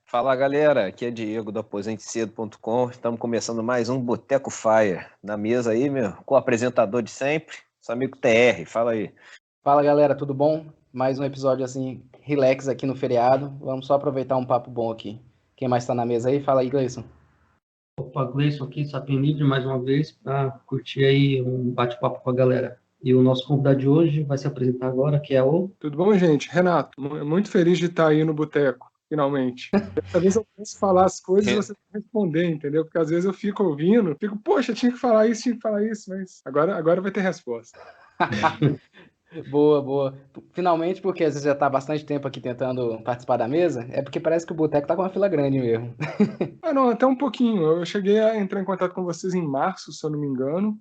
Fala galera, aqui é Diego do aposentecedo.com. Estamos começando mais um Boteco Fire. Na mesa aí, meu, com o apresentador de sempre, seu amigo TR, fala aí. Fala galera, tudo bom? Mais um episódio assim, relax aqui no feriado. Vamos só aproveitar um papo bom aqui. Quem mais tá na mesa aí? Fala aí, Gleison. Opa, Gleison aqui, Sapien Livre, mais uma vez, para curtir aí um bate-papo com a galera. E o nosso convidado de hoje vai se apresentar agora, que é o... Tudo bom, gente? Renato, muito feliz de estar aí no Boteco, finalmente. Dessa vez eu posso falar as coisas e você responder, entendeu? Porque às vezes eu fico ouvindo, poxa, tinha que falar isso, mas agora vai ter resposta. Boa. Finalmente, porque às vezes já tá há bastante tempo aqui tentando participar da mesa, é porque parece que o Boteco tá com uma fila grande mesmo. Não, até um pouquinho. Eu cheguei a entrar em contato com vocês em março, se eu não me engano.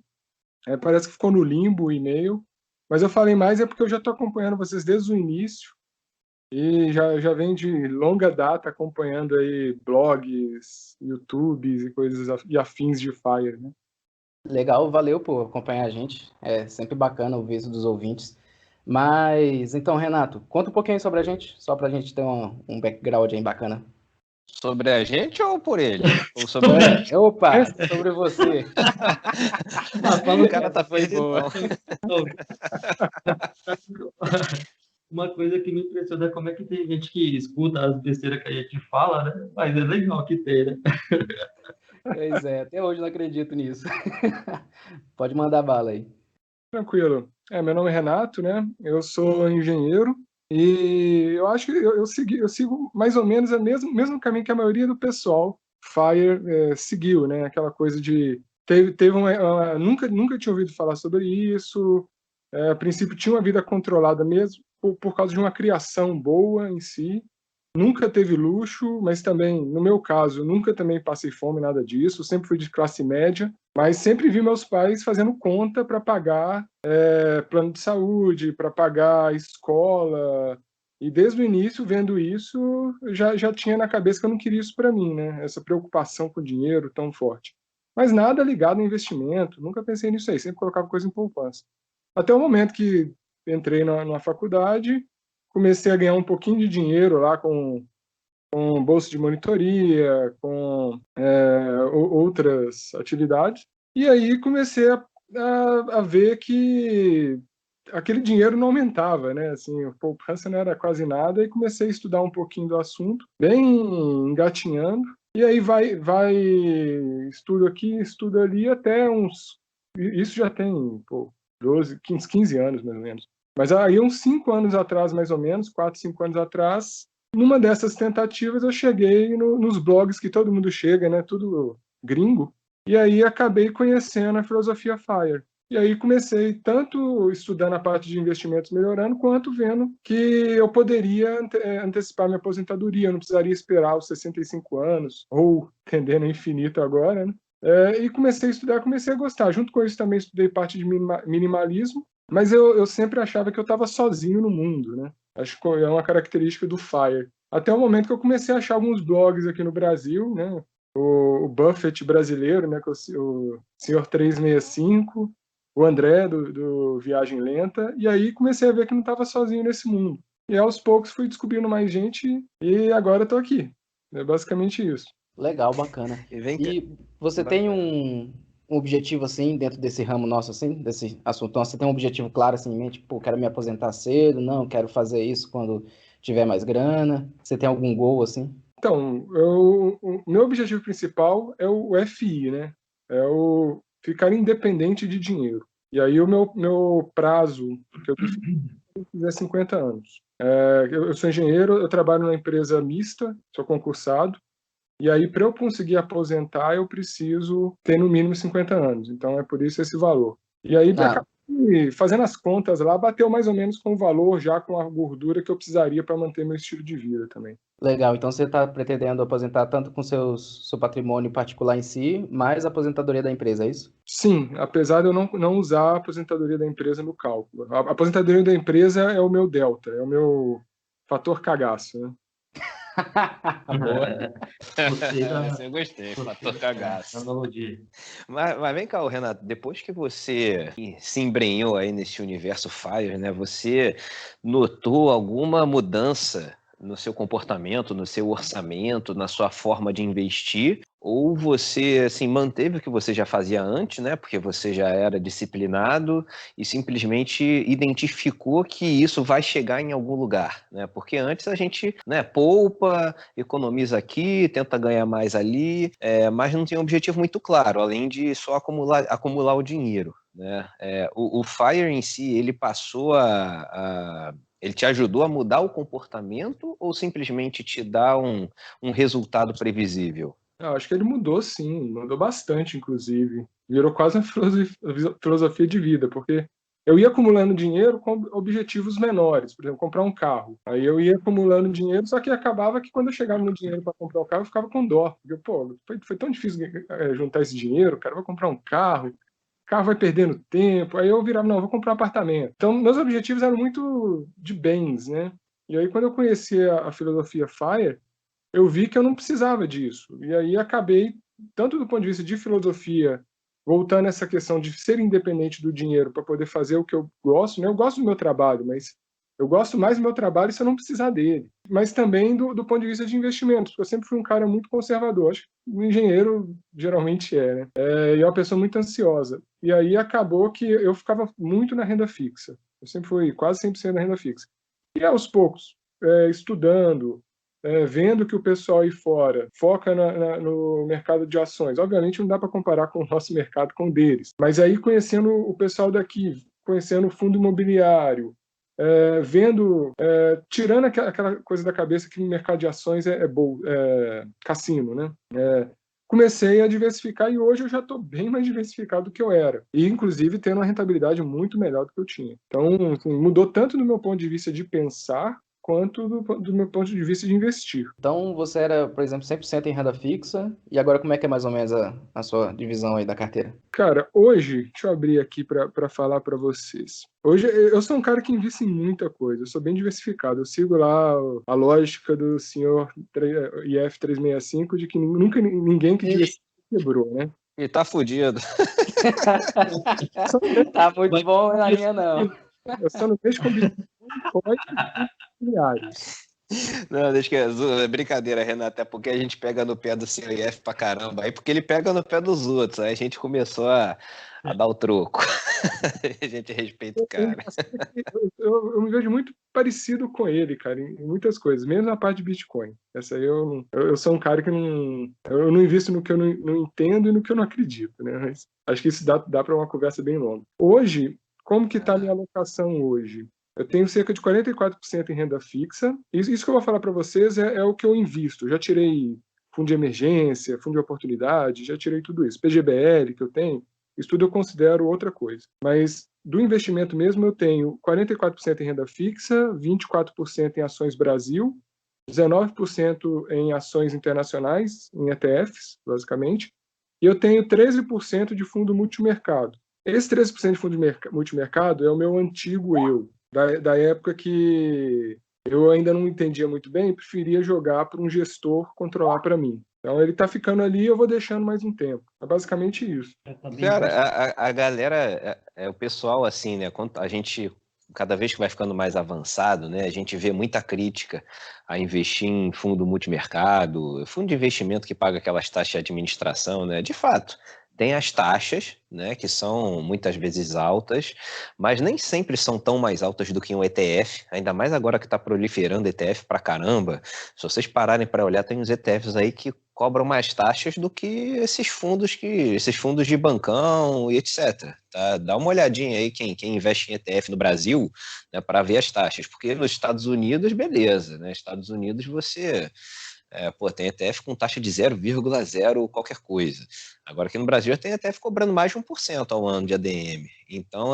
Parece que ficou no limbo o e-mail. Mas eu falei mais porque eu já estou acompanhando vocês desde o início. E já vem de longa data acompanhando aí blogs, YouTubes e coisas e afins de Fire, né? Legal, valeu por acompanhar a gente. É sempre bacana ouvir isso dos ouvintes. Mas, então, Renato, conta um pouquinho sobre a gente, só pra gente ter um background aí bacana. Sobre a gente ou por ele? Ou sobre Opa, sobre você. O cara tá perdido. Uma coisa que me impressiona é como é que tem gente que escuta as besteiras que a gente fala, né? Mas é legal que tem, né? Pois é, até hoje não acredito nisso. Pode mandar bala aí. Tranquilo. Meu nome é Renato, né? Eu sou engenheiro e eu acho que eu sigo mais ou menos o mesmo caminho que a maioria do pessoal Fire seguiu, né? Aquela coisa de nunca tinha ouvido falar sobre isso. A princípio tinha uma vida controlada mesmo por causa de uma criação boa em si. Nunca teve luxo, mas também, no meu caso, nunca também passei fome, nada disso. Sempre fui de classe média, mas sempre vi meus pais fazendo conta para pagar plano de saúde, para pagar escola. E desde o início, vendo isso, já tinha na cabeça que eu não queria isso para mim, né? Essa preocupação com o dinheiro tão forte. Mas nada ligado ao investimento, nunca pensei nisso aí, sempre colocava coisa em poupança. Até o momento que entrei na faculdade, comecei a ganhar um pouquinho de dinheiro lá com bolsa de monitoria, com outras atividades. E aí comecei a ver que aquele dinheiro não aumentava, né? Assim, a poupança não era quase nada, e comecei a estudar um pouquinho do assunto, bem engatinhando. E aí estudo aqui, estudo ali, até uns... Isso já tem 12, 15 anos, mais ou menos. Mas aí, uns 5 anos atrás, mais ou menos, 4, 5 anos atrás, numa dessas tentativas, eu cheguei nos blogs que todo mundo chega, né? Tudo gringo. E aí acabei conhecendo a filosofia Fire. E aí comecei tanto estudando a parte de investimentos melhorando, quanto vendo que eu poderia antecipar minha aposentadoria. Eu não precisaria esperar os 65 anos, ou tendendo a infinito agora, né? E comecei a estudar, comecei a gostar. Junto com isso também estudei parte de minimalismo, mas eu sempre achava que eu estava sozinho no mundo, né? Acho que é uma característica do Fire. Até o momento que eu comecei a achar alguns blogs aqui no Brasil, né? O Buffett brasileiro, né? O Senhor 365, o André do Viagem Lenta, e aí comecei a ver que não estava sozinho nesse mundo. E aos poucos fui descobrindo mais gente e agora estou aqui. É basicamente isso. Legal, bacana. E você tem um objetivo, assim, dentro desse ramo nosso, assim, desse assunto? Então, você tem um objetivo claro, assim, em mente? Pô, quero me aposentar cedo, não, quero fazer isso quando tiver mais grana. Você tem algum goal, assim? Então, o meu objetivo principal é o FI, né? É o ficar independente de dinheiro. E aí o meu prazo, que eu fizer 50 anos. Eu sou engenheiro, eu trabalho numa empresa mista, sou concursado, e aí para eu conseguir aposentar eu preciso ter no mínimo 50 anos. Então é por isso esse valor. E aí, fazendo as contas lá, bateu mais ou menos com o valor, já com a gordura que eu precisaria para manter meu estilo de vida também. Legal, então você está pretendendo aposentar tanto com seu patrimônio particular em si, mais a aposentadoria da empresa, é isso? Sim, apesar de eu não usar a aposentadoria da empresa no cálculo. A aposentadoria da empresa é o meu delta, é o meu fator cagaço, né? Boa. Eu gostei, fator cagaço. Mas vem cá, Renato, depois que você se embrenhou aí nesse universo Fire, né, você notou alguma mudança no seu comportamento, no seu orçamento, na sua forma de investir, ou você assim, manteve o que você já fazia antes, né? Porque você já era disciplinado e simplesmente identificou que isso vai chegar em algum lugar, né? Porque antes a gente, né, poupa, economiza aqui, tenta ganhar mais ali, mas não tem um objetivo muito claro, além de só acumular o dinheiro, né? O FIRE em si, ele passou ele te ajudou a mudar o comportamento ou simplesmente te dá um resultado previsível? Eu acho que ele mudou sim, mudou bastante, inclusive. Virou quase uma filosofia de vida, porque eu ia acumulando dinheiro com objetivos menores, por exemplo, comprar um carro. Aí eu ia acumulando dinheiro, só que acabava que quando eu chegava no dinheiro para comprar o carro, eu ficava com dó. Porque, pô, foi tão difícil juntar esse dinheiro, cara, eu vou comprar um carro, o carro vai perdendo tempo. Aí eu virava, não, eu vou comprar um apartamento. Então, meus objetivos eram muito de bens, né? E aí, quando eu conheci a filosofia FIRE, eu vi que eu não precisava disso. E aí acabei, tanto do ponto de vista de filosofia, voltando a essa questão de ser independente do dinheiro para poder fazer o que eu gosto, né? Eu gosto do meu trabalho, mas eu gosto mais do meu trabalho se eu não precisar dele. Mas também do ponto de vista de investimentos, porque eu sempre fui um cara muito conservador. Acho que o engenheiro geralmente né? E é uma pessoa muito ansiosa. E aí acabou que eu ficava muito na renda fixa. Eu sempre fui quase 100% na renda fixa. E aos poucos, estudando, vendo que o pessoal aí fora foca no mercado de ações. Obviamente não dá para comparar com o nosso mercado com o deles, mas aí conhecendo o pessoal daqui, conhecendo o fundo imobiliário, tirando aquela coisa da cabeça que no mercado de ações é cassino, né? Comecei a diversificar e hoje eu já estou bem mais diversificado do que eu era. E, inclusive, tendo uma rentabilidade muito melhor do que eu tinha. Então, assim, mudou tanto do meu ponto de vista de pensar, quanto do meu ponto de vista de investir. Então, você era, por exemplo, 100% em renda fixa, e agora como é que é mais ou menos a sua divisão aí da carteira? Cara, hoje, deixa eu abrir aqui para falar para vocês. Hoje, eu sou um cara que investe em muita coisa, eu sou bem diversificado. Eu sigo lá a lógica do senhor IF 365 de que nunca ninguém que diversifica quebrou, né? E tá fudido. Tá muito bom na linha, não. Eu só não vejo combinações familiares. Não, deixa que é brincadeira, Renato, até porque a gente pega no pé do CIF pra caramba, aí porque ele pega no pé dos outros, aí a gente começou a dar o troco. A gente respeita o cara. Eu me vejo muito parecido com ele, cara, em muitas coisas, mesmo na parte de Bitcoin. Essa aí eu sou um cara que eu não invisto no que eu não entendo e no que eu não acredito, né? Mas acho que isso dá para uma conversa bem longa. Hoje, como que está a minha alocação hoje? Eu tenho cerca de 44% em renda fixa. Isso que eu vou falar para vocês é o que eu invisto. Eu já tirei fundo de emergência, fundo de oportunidade, já tirei tudo isso. PGBL que eu tenho, isso tudo eu considero outra coisa. Mas do investimento mesmo eu tenho 44% em renda fixa, 24% em ações Brasil, 19% em ações internacionais, em ETFs, basicamente, e eu tenho 13% de fundo multimercado. Esse 13% de fundo multimercado é o meu antigo eu, da época que eu ainda não entendia muito bem, preferia jogar para um gestor controlar para mim. Então ele está ficando ali e eu vou deixando mais um tempo. É basicamente isso. Cara, a galera, o pessoal assim, né? Quando a gente, cada vez que vai ficando mais avançado, né? A gente vê muita crítica a investir em fundo multimercado, fundo de investimento que paga aquelas taxas de administração, né? De fato, tem as taxas, né, que são muitas vezes altas, mas nem sempre são tão mais altas do que um ETF, ainda mais agora que está proliferando ETF pra caramba. Se vocês pararem para olhar, tem uns ETFs aí que cobram mais taxas do que esses fundos de bancão e etc. Tá? Dá uma olhadinha aí quem investe em ETF no Brasil, né, para ver as taxas, porque nos Estados Unidos, beleza, né? Estados Unidos você tem ETF com taxa de 0,0 qualquer coisa. Agora aqui no Brasil tem ETF cobrando mais de 1% ao ano de ADM. Então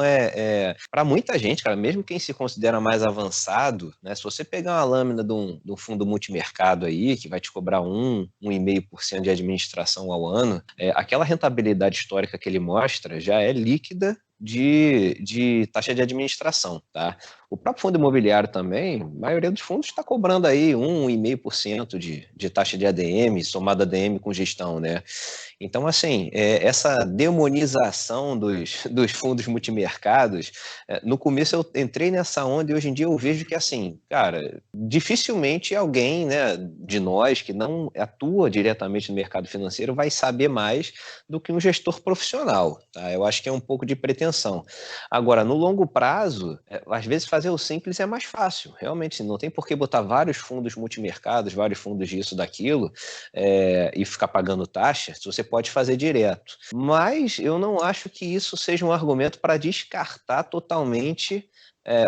para muita gente, cara, mesmo quem se considera mais avançado, né, se você pegar uma lâmina de um fundo multimercado aí, que vai te cobrar 1,5% de administração ao ano, aquela rentabilidade histórica que ele mostra já é líquida de taxa de administração, tá? O próprio fundo imobiliário também, a maioria dos fundos está cobrando aí 1,5% de taxa de ADM, somada ADM com gestão, né? Então, assim, essa demonização dos fundos multimercados, no começo eu entrei nessa onda e hoje em dia eu vejo que, assim, cara, dificilmente alguém, né, de nós que não atua diretamente no mercado financeiro vai saber mais do que um gestor profissional, tá? Eu acho que é um pouco de pretensão. Agora, no longo prazo, às vezes fazer o simples é mais fácil, realmente, não tem por que botar vários fundos multimercados, vários fundos disso, daquilo, e ficar pagando taxa, se você pode fazer direto. Mas eu não acho que isso seja um argumento para descartar totalmente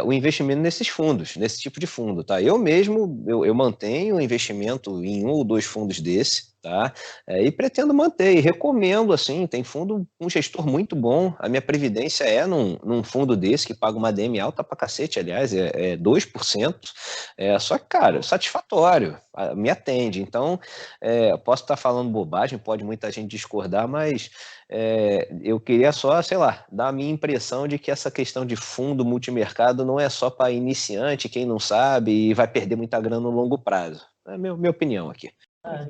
o investimento nesses fundos, nesse tipo de fundo, tá? Eu mesmo, eu mantenho o investimento em 1 ou 2 fundos desse, tá? E pretendo manter, e recomendo, assim, tem fundo, um gestor muito bom, a minha previdência é num fundo desse, que paga uma ADM alta pra cacete, aliás, é 2%, só que, cara, satisfatório, me atende, então, posso estar falando bobagem, pode muita gente discordar, mas eu queria só, sei lá, dar a minha impressão de que essa questão de fundo multimercado não é só para iniciante, quem não sabe, e vai perder muita grana no longo prazo. É a minha opinião aqui.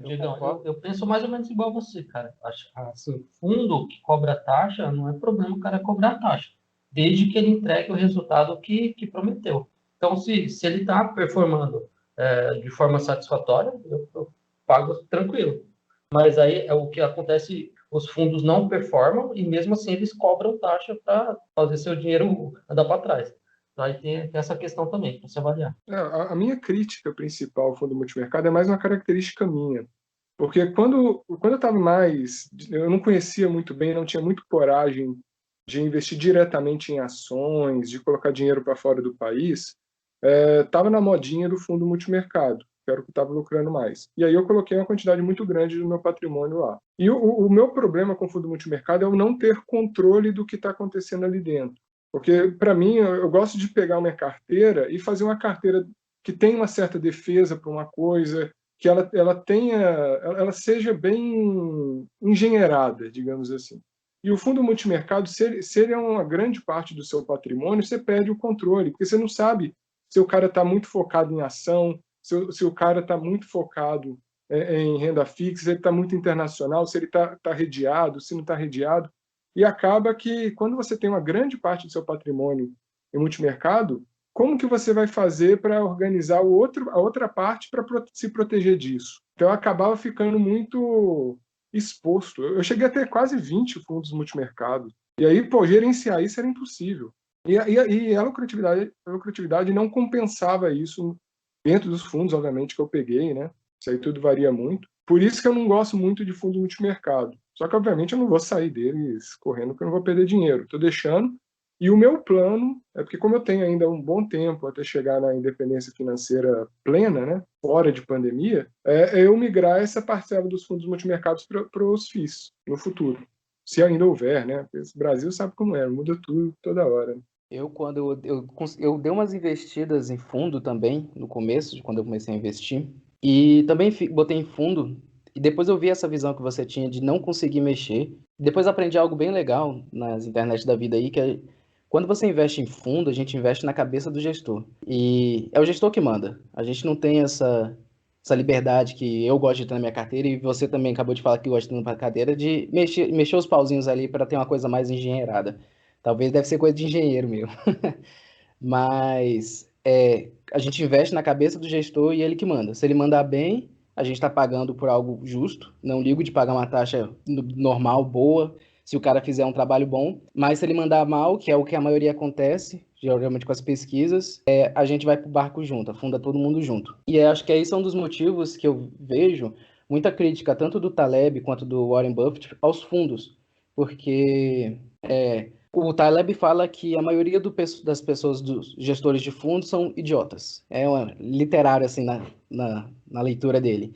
Digão, eu penso mais ou menos igual a você, cara. Assim, fundo que cobra taxa, não é problema o cara cobrar taxa, desde que ele entregue o resultado que prometeu. Então, se ele está performando de forma satisfatória, eu pago tranquilo. Mas aí é o que acontece, os fundos não performam e mesmo assim eles cobram taxa para fazer seu dinheiro andar para trás. Aí tem essa questão também, para se avaliar. A minha crítica principal ao fundo multimercado é mais uma característica minha. Porque quando eu estava eu não conhecia muito bem, não tinha muito coragem de investir diretamente em ações, de colocar dinheiro para fora do país, estava na modinha do fundo multimercado, que era o que estava lucrando mais. E aí eu coloquei uma quantidade muito grande do meu patrimônio lá. E o meu problema com o fundo multimercado é o não ter controle do que está acontecendo ali dentro. Porque, para mim, eu gosto de pegar uma carteira e fazer uma carteira que tenha uma certa defesa para uma coisa, que ela seja bem engenheirada, digamos assim. E o fundo multimercado, se ele é uma grande parte do seu patrimônio, você perde o controle, porque você não sabe se o cara está muito focado em ação, se o cara está muito focado em renda fixa, se ele está muito internacional, se ele está redeado, se não está redeado. E acaba que, quando você tem uma grande parte do seu patrimônio em multimercado, como que você vai fazer para organizar a outra parte para se proteger disso? Então, eu acabava ficando muito exposto. Eu cheguei a ter quase 20 fundos multimercado. E aí, gerenciar isso era impossível. E a lucratividade não compensava isso dentro dos fundos, obviamente, que eu peguei, né? Isso aí tudo varia muito. Por isso que eu não gosto muito de fundo multimercado. Só que, obviamente, eu não vou sair deles correndo, porque eu não vou perder dinheiro. Estou deixando. E o meu plano é porque, como eu tenho ainda um bom tempo até chegar na independência financeira plena, né, fora de pandemia, eu migrar essa parcela dos fundos multimercados para os FIIs no futuro. Se ainda houver, né? Porque o Brasil sabe como é, muda tudo toda hora. Quando eu dei umas investidas em fundo também, no começo, quando eu comecei a investir, e também botei em fundo, e depois eu vi essa visão que você tinha de não conseguir mexer. Depois aprendi algo bem legal nas internet da vida aí, que é quando você investe em fundo, a gente investe na cabeça do gestor. E é o gestor que manda. A gente não tem essa liberdade que eu gosto de ter na minha carteira, e você também acabou de falar que gosta de ter na carteira, de mexer os pauzinhos ali para ter uma coisa mais engenheirada. Talvez deve ser coisa de engenheiro mesmo. Mas a gente investe na cabeça do gestor e ele que manda. Se ele mandar bem, a gente está pagando por algo justo. Não ligo de pagar uma taxa normal, boa, se o cara fizer um trabalho bom. Mas se ele mandar mal, que é o que a maioria acontece, geralmente com as pesquisas, a gente vai para o barco junto, afunda todo mundo junto. E acho que aí são um dos motivos que eu vejo muita crítica, tanto do Taleb quanto do Warren Buffett, aos fundos. Porque o Taleb fala que a maioria das pessoas, dos gestores de fundos, são idiotas. É literário, assim, na leitura dele.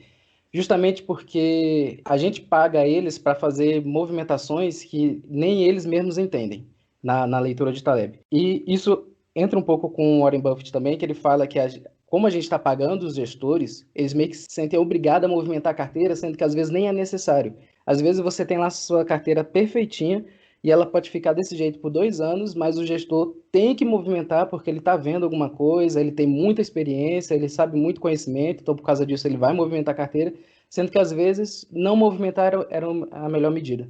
Justamente porque a gente paga eles para fazer movimentações que nem eles mesmos entendem, na leitura de Taleb. E isso entra um pouco com o Warren Buffett também, que ele fala que como a gente está pagando os gestores, eles meio que se sentem obrigados a movimentar a carteira, sendo que às vezes nem é necessário. Às vezes você tem lá a sua carteira perfeitinha, e ela pode ficar desse jeito por 2 anos, mas o gestor tem que movimentar porque ele está vendo alguma coisa, ele tem muita experiência, ele sabe muito conhecimento, então por causa disso ele vai movimentar a carteira, sendo que às vezes não movimentar era a melhor medida.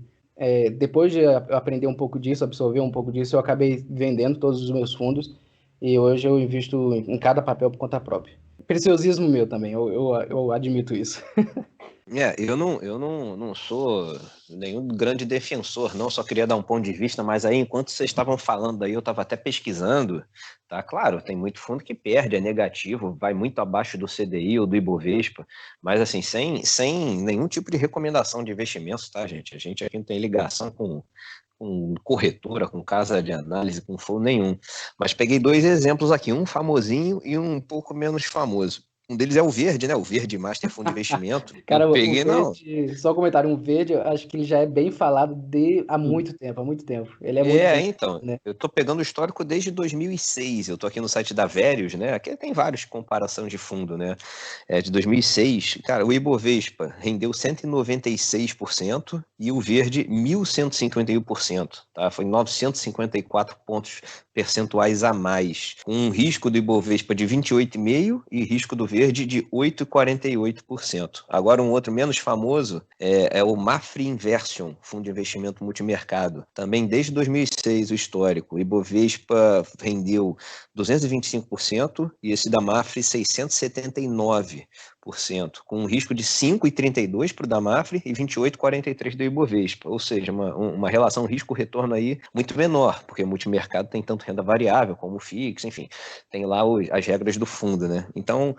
Depois de aprender um pouco disso, absorver um pouco disso, eu acabei vendendo todos os meus fundos e hoje eu invisto em cada papel por conta própria. Preciosismo meu também, eu admito isso. Eu não sou nenhum grande defensor, não, só queria dar um ponto de vista, mas aí enquanto vocês estavam falando aí, eu estava até pesquisando, tá? Claro, tem muito fundo que perde, é negativo, vai muito abaixo do CDI ou do Ibovespa, mas assim, sem nenhum tipo de recomendação de investimentos, tá, gente? A gente aqui não tem ligação com corretora, com casa de análise, com fundo nenhum. Mas peguei 2 exemplos aqui, um famosinho e um pouco menos famoso. Um deles é o Verde, né? O Verde Master Fundo de Investimento. Cara, eu peguei, o Verde, só um comentário, um Verde, eu acho que ele já é bem falado há muito tempo, Ele é muito bem, então, né? eu tô pegando o histórico desde 2006, eu tô aqui no site da Verius, né? Aqui tem vários comparação de fundo, né? De 2006, cara, o Ibovespa rendeu 196% e o Verde 1.151%, tá? Foi 954 pontos percentuais a mais, com um risco do Ibovespa de 28,5% e risco do Verde de 8,48%. Agora um outro menos famoso é o Mafre Inversion, fundo de investimento multimercado. Também desde 2006 o histórico, o Ibovespa rendeu 225% e esse da Mafre 679%, com um risco de 5,32 para o da Mafre e 28,43 do Ibovespa, ou seja, uma relação risco-retorno aí muito menor, porque o multimercado tem tanto renda variável como fixa, enfim, tem lá as regras do fundo, né? Então,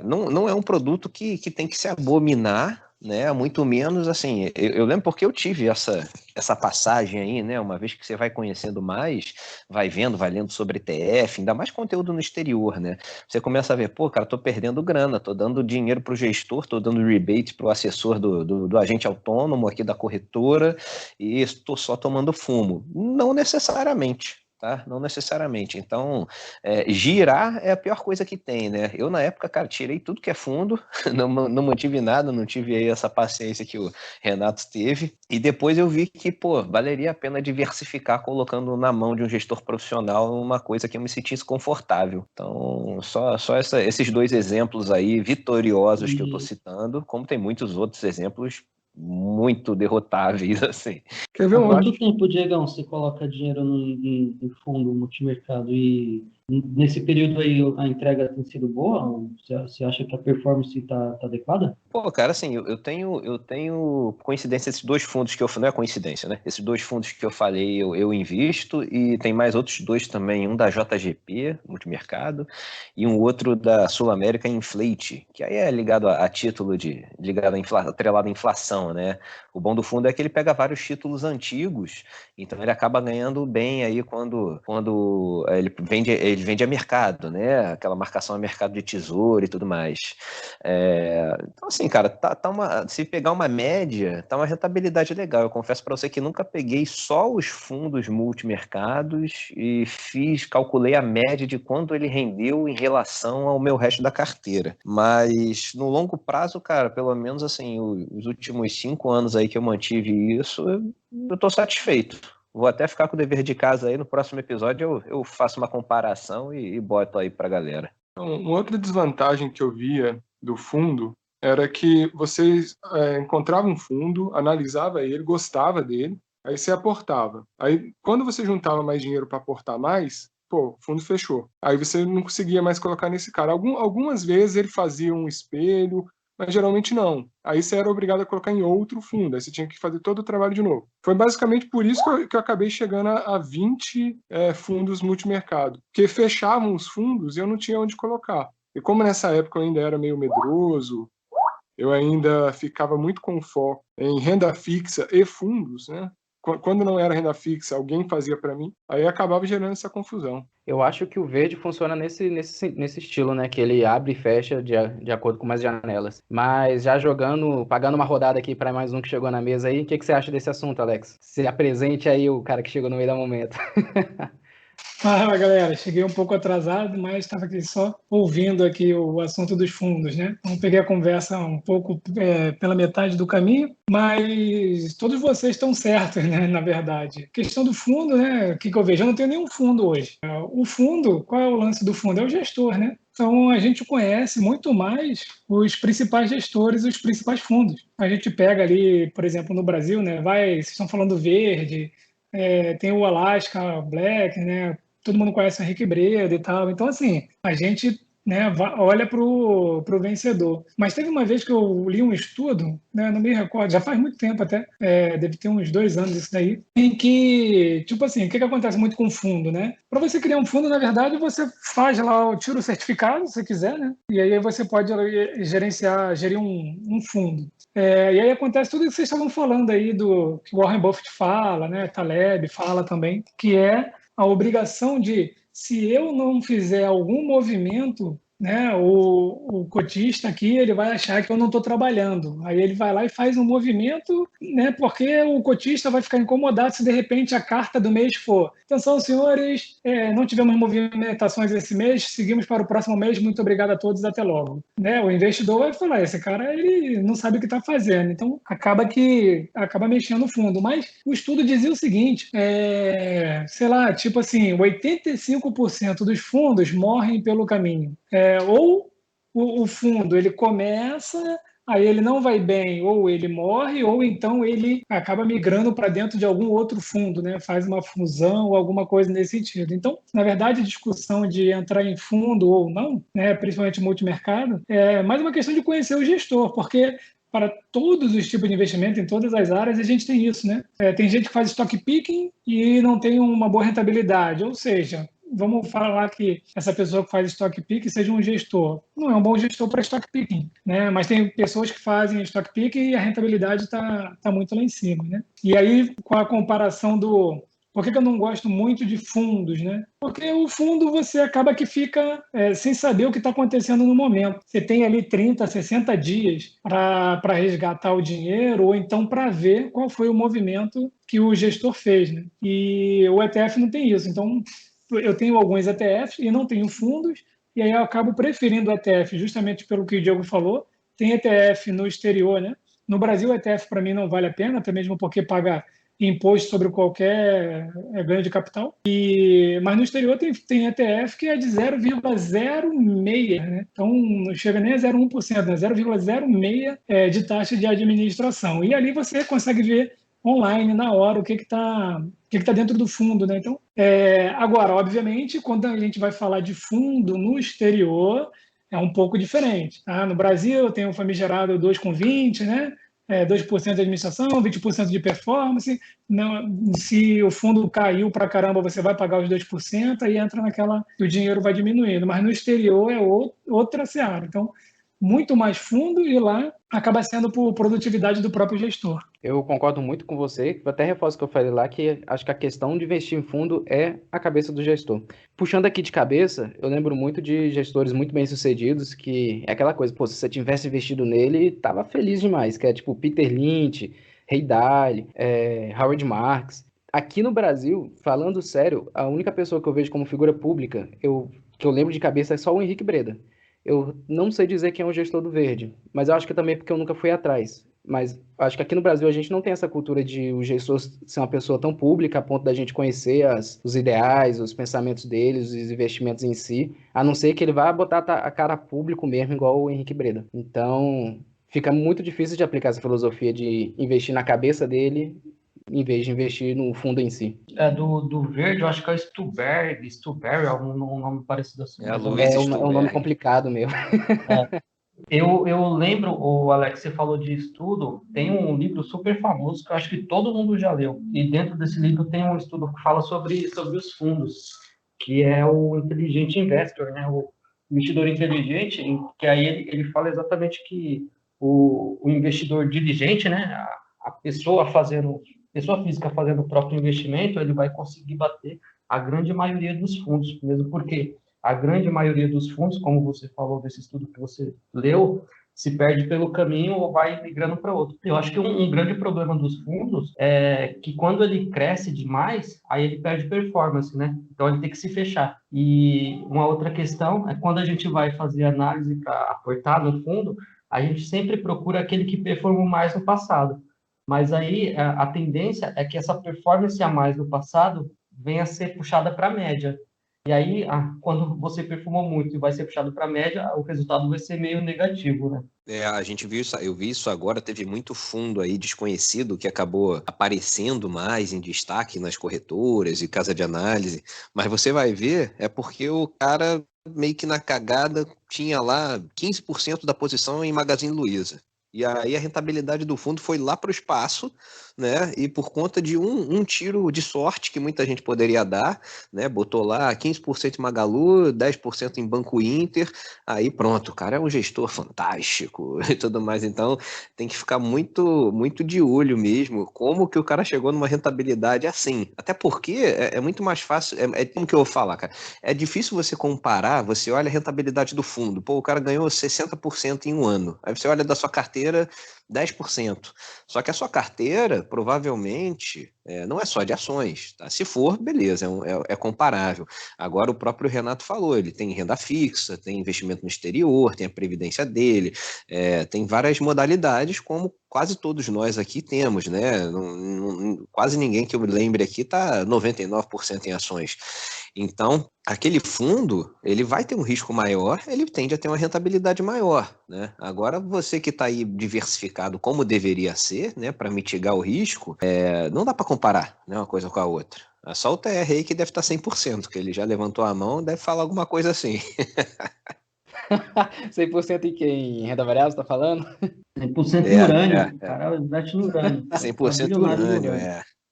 não é um produto que tem que se abominar, né? Muito menos, assim, eu lembro porque eu tive essa passagem aí, né? Uma vez que você vai conhecendo mais, vai vendo, vai lendo sobre ETF, ainda mais conteúdo no exterior, né? Você começa a ver, pô, cara, tô perdendo grana, tô dando dinheiro pro gestor, tô dando rebate pro assessor do agente autônomo aqui da corretora e estou só tomando fumo. Não necessariamente. Tá? Não necessariamente. Então, girar é a pior coisa que tem, né? Eu, na época, cara, tirei tudo que é fundo, não mantive nada, não tive aí essa paciência que o Renato teve, e depois eu vi que, pô, valeria a pena diversificar colocando na mão de um gestor profissional uma coisa que eu me sentisse confortável. Então, só esses 2 exemplos aí vitoriosos que eu tô citando, como tem muitos outros exemplos muito derrotáveis, assim. Quer ver quanto tempo, Diegão, você coloca dinheiro em fundo multimercado e nesse período aí a entrega tem sido boa? Você acha que a performance está adequada? Pô, cara, assim, eu tenho coincidência, esses 2 fundos que eu falei, não é coincidência, né? Esses 2 fundos que eu falei, eu invisto, e tem mais outros 2 também, um da JGP, multimercado, e um outro da Sul América Inflate, que aí é ligado a título atrelado à inflação, né? O bom do fundo é que ele pega vários títulos antigos, então ele acaba ganhando bem aí quando ele vende a mercado, né? Aquela marcação a mercado de tesouro e tudo mais. Então, assim, cara, se pegar uma média, tá uma rentabilidade legal. Eu confesso para você que nunca peguei só os fundos multimercados e calculei a média de quanto ele rendeu em relação ao meu resto da carteira. Mas no longo prazo, cara, pelo menos assim, os últimos 5 anos aí que eu mantive isso, eu tô satisfeito. Vou até ficar com o dever de casa aí, no próximo episódio eu faço uma comparação e boto aí pra galera. Uma outra desvantagem que eu via do fundo era que você encontrava um fundo, analisava ele, gostava dele, aí você aportava. Aí, quando você juntava mais dinheiro para aportar mais, pô, o fundo fechou. Aí você não conseguia mais colocar nesse cara. Algumas vezes ele fazia um espelho, mas geralmente não. Aí você era obrigado a colocar em outro fundo, aí você tinha que fazer todo o trabalho de novo. Foi basicamente por isso que eu acabei chegando a 20 fundos multimercado, porque fechavam os fundos e eu não tinha onde colocar. E como nessa época eu ainda era meio medroso, eu ainda ficava muito com foco em renda fixa e fundos, né? Quando não era renda fixa, alguém fazia para mim, aí acabava gerando essa confusão. Eu acho que o verde funciona nesse estilo, né? Que ele abre e fecha de acordo com mais janelas. Mas já pagando uma rodada aqui para mais um que chegou na mesa aí, o que você acha desse assunto, Alex? Se apresente aí o cara que chegou no meio do momento. Fala, galera. Cheguei um pouco atrasado, mas estava aqui só ouvindo aqui o assunto dos fundos, né? Então, peguei a conversa um pouco pela metade do caminho, mas todos vocês estão certos, né? Na verdade. Questão do fundo, né? O que eu vejo? Eu não tenho nenhum fundo hoje. O fundo, qual é o lance do fundo? É o gestor, né? Então, a gente conhece muito mais os principais gestores, os principais fundos. A gente pega ali, por exemplo, no Brasil, né? Vocês estão falando verde, tem o Alaska Black, né? Todo mundo conhece o Henrique Breda e tal. Então, assim, a gente, né, olha para o vencedor. Mas teve uma vez que eu li um estudo, né, não me recordo, já faz muito tempo até, deve ter uns 2 anos isso daí, em que, tipo assim, o que acontece muito com fundo, né? Para você criar um fundo, na verdade, você faz lá, tira o certificado, se você quiser, né? E aí você pode gerir um fundo. E aí acontece tudo isso que vocês estavam falando aí, que o Warren Buffett fala, né? Taleb fala também, que é a obrigação de, se eu não fizer algum movimento, né, o cotista aqui ele vai achar que eu não estou trabalhando. Aí ele vai lá e faz um movimento, né, porque o cotista vai ficar incomodado se de repente a carta do mês for: atenção, senhores, não tivemos movimentações esse mês, seguimos para o próximo mês, muito obrigado a todos, até logo. Né, o investidor vai falar: esse cara ele não sabe o que está fazendo, então acaba mexendo no fundo. Mas o estudo dizia o seguinte, sei lá, tipo assim, 85% dos fundos morrem pelo caminho. Ou o fundo ele começa, aí ele não vai bem, ou ele morre, ou então ele acaba migrando para dentro de algum outro fundo, né? Faz uma fusão ou alguma coisa nesse sentido. Então, na verdade, a discussão de entrar em fundo ou não, né, principalmente multimercado, é mais uma questão de conhecer o gestor, porque para todos os tipos de investimento, em todas as áreas, a gente tem isso, né? Tem gente que faz stock picking e não tem uma boa rentabilidade, ou seja, vamos falar que essa pessoa que faz stock picking seja um gestor. Não é um bom gestor para stock picking, né? Mas tem pessoas que fazem stock picking e a rentabilidade está muito lá em cima, né? E aí, com a comparação por que eu não gosto muito de fundos, né? Porque o fundo você acaba que fica sem saber o que está acontecendo no momento. Você tem ali 30, 60 dias para resgatar o dinheiro ou então para ver qual foi o movimento que o gestor fez, né? E o ETF não tem isso. Então, eu tenho alguns ETFs e não tenho fundos, e aí eu acabo preferindo o ETF justamente pelo que o Diego falou. Tem ETF no exterior, né? No Brasil, o ETF para mim não vale a pena, até mesmo porque paga imposto sobre qualquer ganho de capital. Mas no exterior tem ETF que é de 0,06, né? Então não chega nem a 0,1%, né? 0,06 de taxa de administração. E ali você consegue ver online, na hora, o que está dentro do fundo, né? Então, agora, obviamente, quando a gente vai falar de fundo no exterior, é um pouco diferente. Tá? No Brasil, tem o famigerado 2,20, né? 2% de administração, 20% de performance. Não, se o fundo caiu para caramba, você vai pagar os 2%, aí entra naquela que o dinheiro vai diminuindo. Mas no exterior é outra seara. Então, muito mais fundo e lá acaba sendo por produtividade do próprio gestor. Eu concordo muito com você, até reforço o que eu falei lá, que acho que a questão de investir em fundo é a cabeça do gestor. Puxando aqui de cabeça, eu lembro muito de gestores muito bem-sucedidos, que é aquela coisa, se você tivesse investido nele, tava feliz demais, que é tipo Peter Lynch, Ray Dalio, Howard Marks. Aqui no Brasil, falando sério, a única pessoa que eu vejo como figura pública, que eu lembro de cabeça, é só o Henrique Breda. Eu não sei dizer quem é o gestor do Verde, mas eu acho que também porque eu nunca fui atrás. Mas acho que aqui no Brasil a gente não tem essa cultura de o gestor ser uma pessoa tão pública a ponto da gente conhecer os ideais, os pensamentos deles, os investimentos em si, a não ser que ele vá botar a cara a público mesmo, igual o Henrique Breda. Então, fica muito difícil de aplicar essa filosofia de investir na cabeça dele em vez de investir no fundo em si. Do Verde, eu acho que é o Stuberry, é um nome parecido assim. É um nome complicado mesmo. Eu lembro, o Alex, você falou de estudo, tem um livro super famoso que eu acho que todo mundo já leu. E dentro desse livro tem um estudo que fala sobre os fundos, que é o Intelligent Investor, né? O investidor inteligente, que aí ele fala exatamente que o investidor diligente, né? A pessoa física fazendo o próprio investimento, ele vai conseguir bater a grande maioria dos fundos, mesmo porque a grande maioria dos fundos, como você falou desse estudo que você leu, se perde pelo caminho ou vai migrando para outro. Eu acho que um grande problema dos fundos é que quando ele cresce demais, aí ele perde performance, né? Então ele tem que se fechar. E uma outra questão é quando a gente vai fazer análise para aportar no fundo, a gente sempre procura aquele que performou mais no passado. Mas aí a tendência é que essa performance a mais no passado venha a ser puxada para a média. E aí, quando você perfumou muito e vai ser puxado para a média, o resultado vai ser meio negativo, né? A gente viu isso, eu vi isso agora, teve muito fundo aí desconhecido que acabou aparecendo mais em destaque nas corretoras e casa de análise, mas você vai ver, é porque o cara meio que na cagada tinha lá 15% da posição em Magazine Luiza. E aí a rentabilidade do fundo foi lá para o espaço, né? E por conta de um tiro de sorte que muita gente poderia dar, né? Botou lá 15% em Magalu, 10% em Banco Inter, aí pronto, o cara é um gestor fantástico e tudo mais. Então tem que ficar muito, muito de olho mesmo como que o cara chegou numa rentabilidade assim. Até porque é muito mais fácil, como que eu vou falar, cara? É difícil você comparar, você olha a rentabilidade do fundo, pô, o cara ganhou 60% em um ano. Aí você olha da sua carteira, 10%. Só que a sua carteira, provavelmente, não é só de ações. Tá? Se for, beleza, é comparável. Agora, o próprio Renato falou, ele tem renda fixa, tem investimento no exterior, tem a previdência dele, tem várias modalidades, como quase todos nós aqui temos, né? Quase ninguém que eu me lembre aqui está 99% em ações. Então, aquele fundo, ele vai ter um risco maior, ele tende a ter uma rentabilidade maior, né? Agora, você que está aí diversificado como deveria ser, né, para mitigar o risco, não dá para comparar, né, uma coisa com a outra. É só o TR aí que deve estar 100%, que ele já levantou a mão, deve falar alguma coisa assim. 100% em quem? Em renda variável, você tá falando? 100% em urânio. O cara investe no urânio. 100% urânio,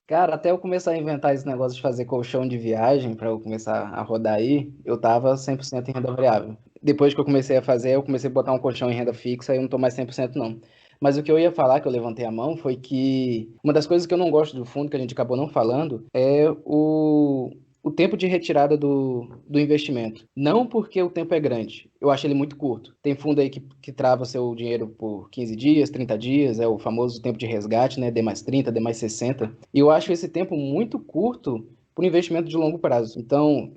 Cara, até eu começar a inventar esse negócio de fazer colchão de viagem, para eu começar a rodar aí, eu tava 100% em renda variável. Depois que eu comecei a fazer, eu comecei a botar um colchão em renda fixa e eu não tô mais 100% não. Mas o que eu ia falar, que eu levantei a mão, foi que uma das coisas que eu não gosto do fundo, que a gente acabou não falando, é o tempo de retirada do investimento. Não porque o tempo é grande, eu acho ele muito curto. Tem fundo aí que trava seu dinheiro por 15 dias, 30 dias, é o famoso tempo de resgate, né? D mais 30, D mais 60. E eu acho esse tempo muito curto para um investimento de longo prazo. Então,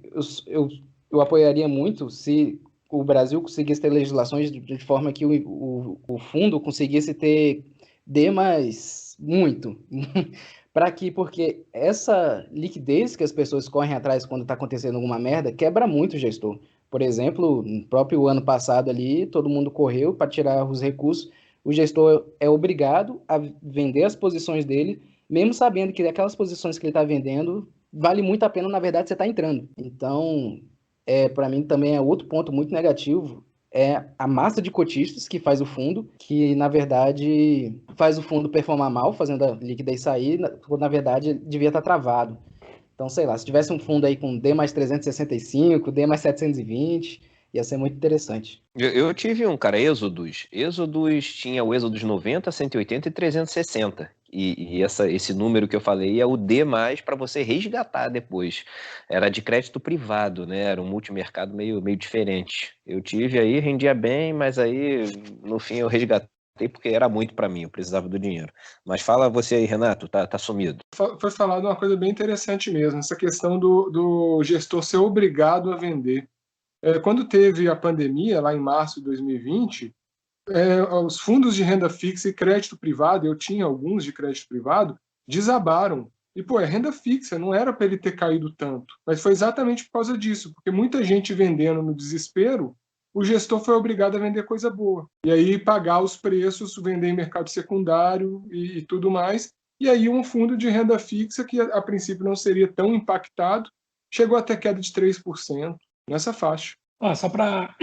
eu apoiaria muito se o Brasil conseguisse ter legislações de forma que o fundo conseguisse ter D mais muito. Para que, porque essa liquidez que as pessoas correm atrás quando está acontecendo alguma merda quebra muito o gestor. Por exemplo, no próprio ano passado ali, todo mundo correu para tirar os recursos, o gestor é obrigado a vender as posições dele, mesmo sabendo que aquelas posições que ele está vendendo vale muito a pena, na verdade, você está entrando. Então, para mim também é outro ponto muito negativo, é a massa de cotistas que faz o fundo, que na verdade faz o fundo performar mal, fazendo a liquidez sair, quando na verdade devia estar travado. Então, sei lá, se tivesse um fundo aí com D mais 365, D mais 720, ia ser muito interessante. Eu tive um, cara, Êxodos. Êxodos tinha o Êxodos 90, 180 e 360. E esse número que eu falei é o D+, para você resgatar depois. Era de crédito privado, né? Era um multimercado meio diferente. Eu tive aí, rendia bem, mas aí no fim eu resgatei porque era muito para mim, eu precisava do dinheiro. Mas fala você aí, Renato, tá sumido. Foi falado uma coisa bem interessante mesmo, essa questão do gestor ser obrigado a vender. Quando teve a pandemia, lá em março de 2020, os fundos de renda fixa e crédito privado, eu tinha alguns de crédito privado, desabaram. E, pô, é renda fixa, não era para ele ter caído tanto. Mas foi exatamente por causa disso, porque muita gente vendendo no desespero, o gestor foi obrigado a vender coisa boa. E aí pagar os preços, vender em mercado secundário e tudo mais. E aí um fundo de renda fixa, que a princípio não seria tão impactado, chegou até queda de 3%, nessa faixa. Só para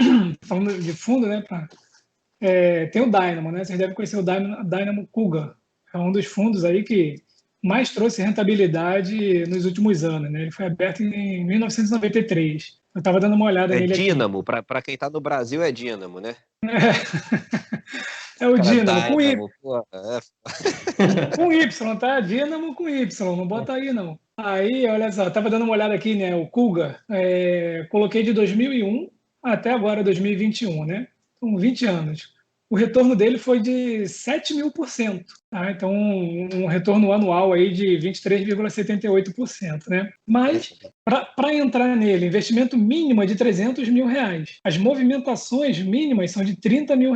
falando de fundo, né? Tem o Dynamo, né? Vocês devem conhecer o Dynamo Cougar. É um dos fundos aí que mais trouxe rentabilidade nos últimos anos, né? Ele foi aberto em 1993. Eu estava dando uma olhada nele Dínamo, para quem está no Brasil é Dínamo, né? É o Dínamo, com Y. Com Y, tá? Dínamo com Y, não bota aí não. Aí, olha só, estava dando uma olhada aqui, né? O Cougar, coloquei de 2001 até agora 2021, né? São 20 anos. o retorno dele foi de 7.000%. Tá? Então, um retorno anual aí de 23,78%. Né? Mas, para entrar nele, investimento mínimo é de R$300 mil. As movimentações mínimas são de R$30 mil.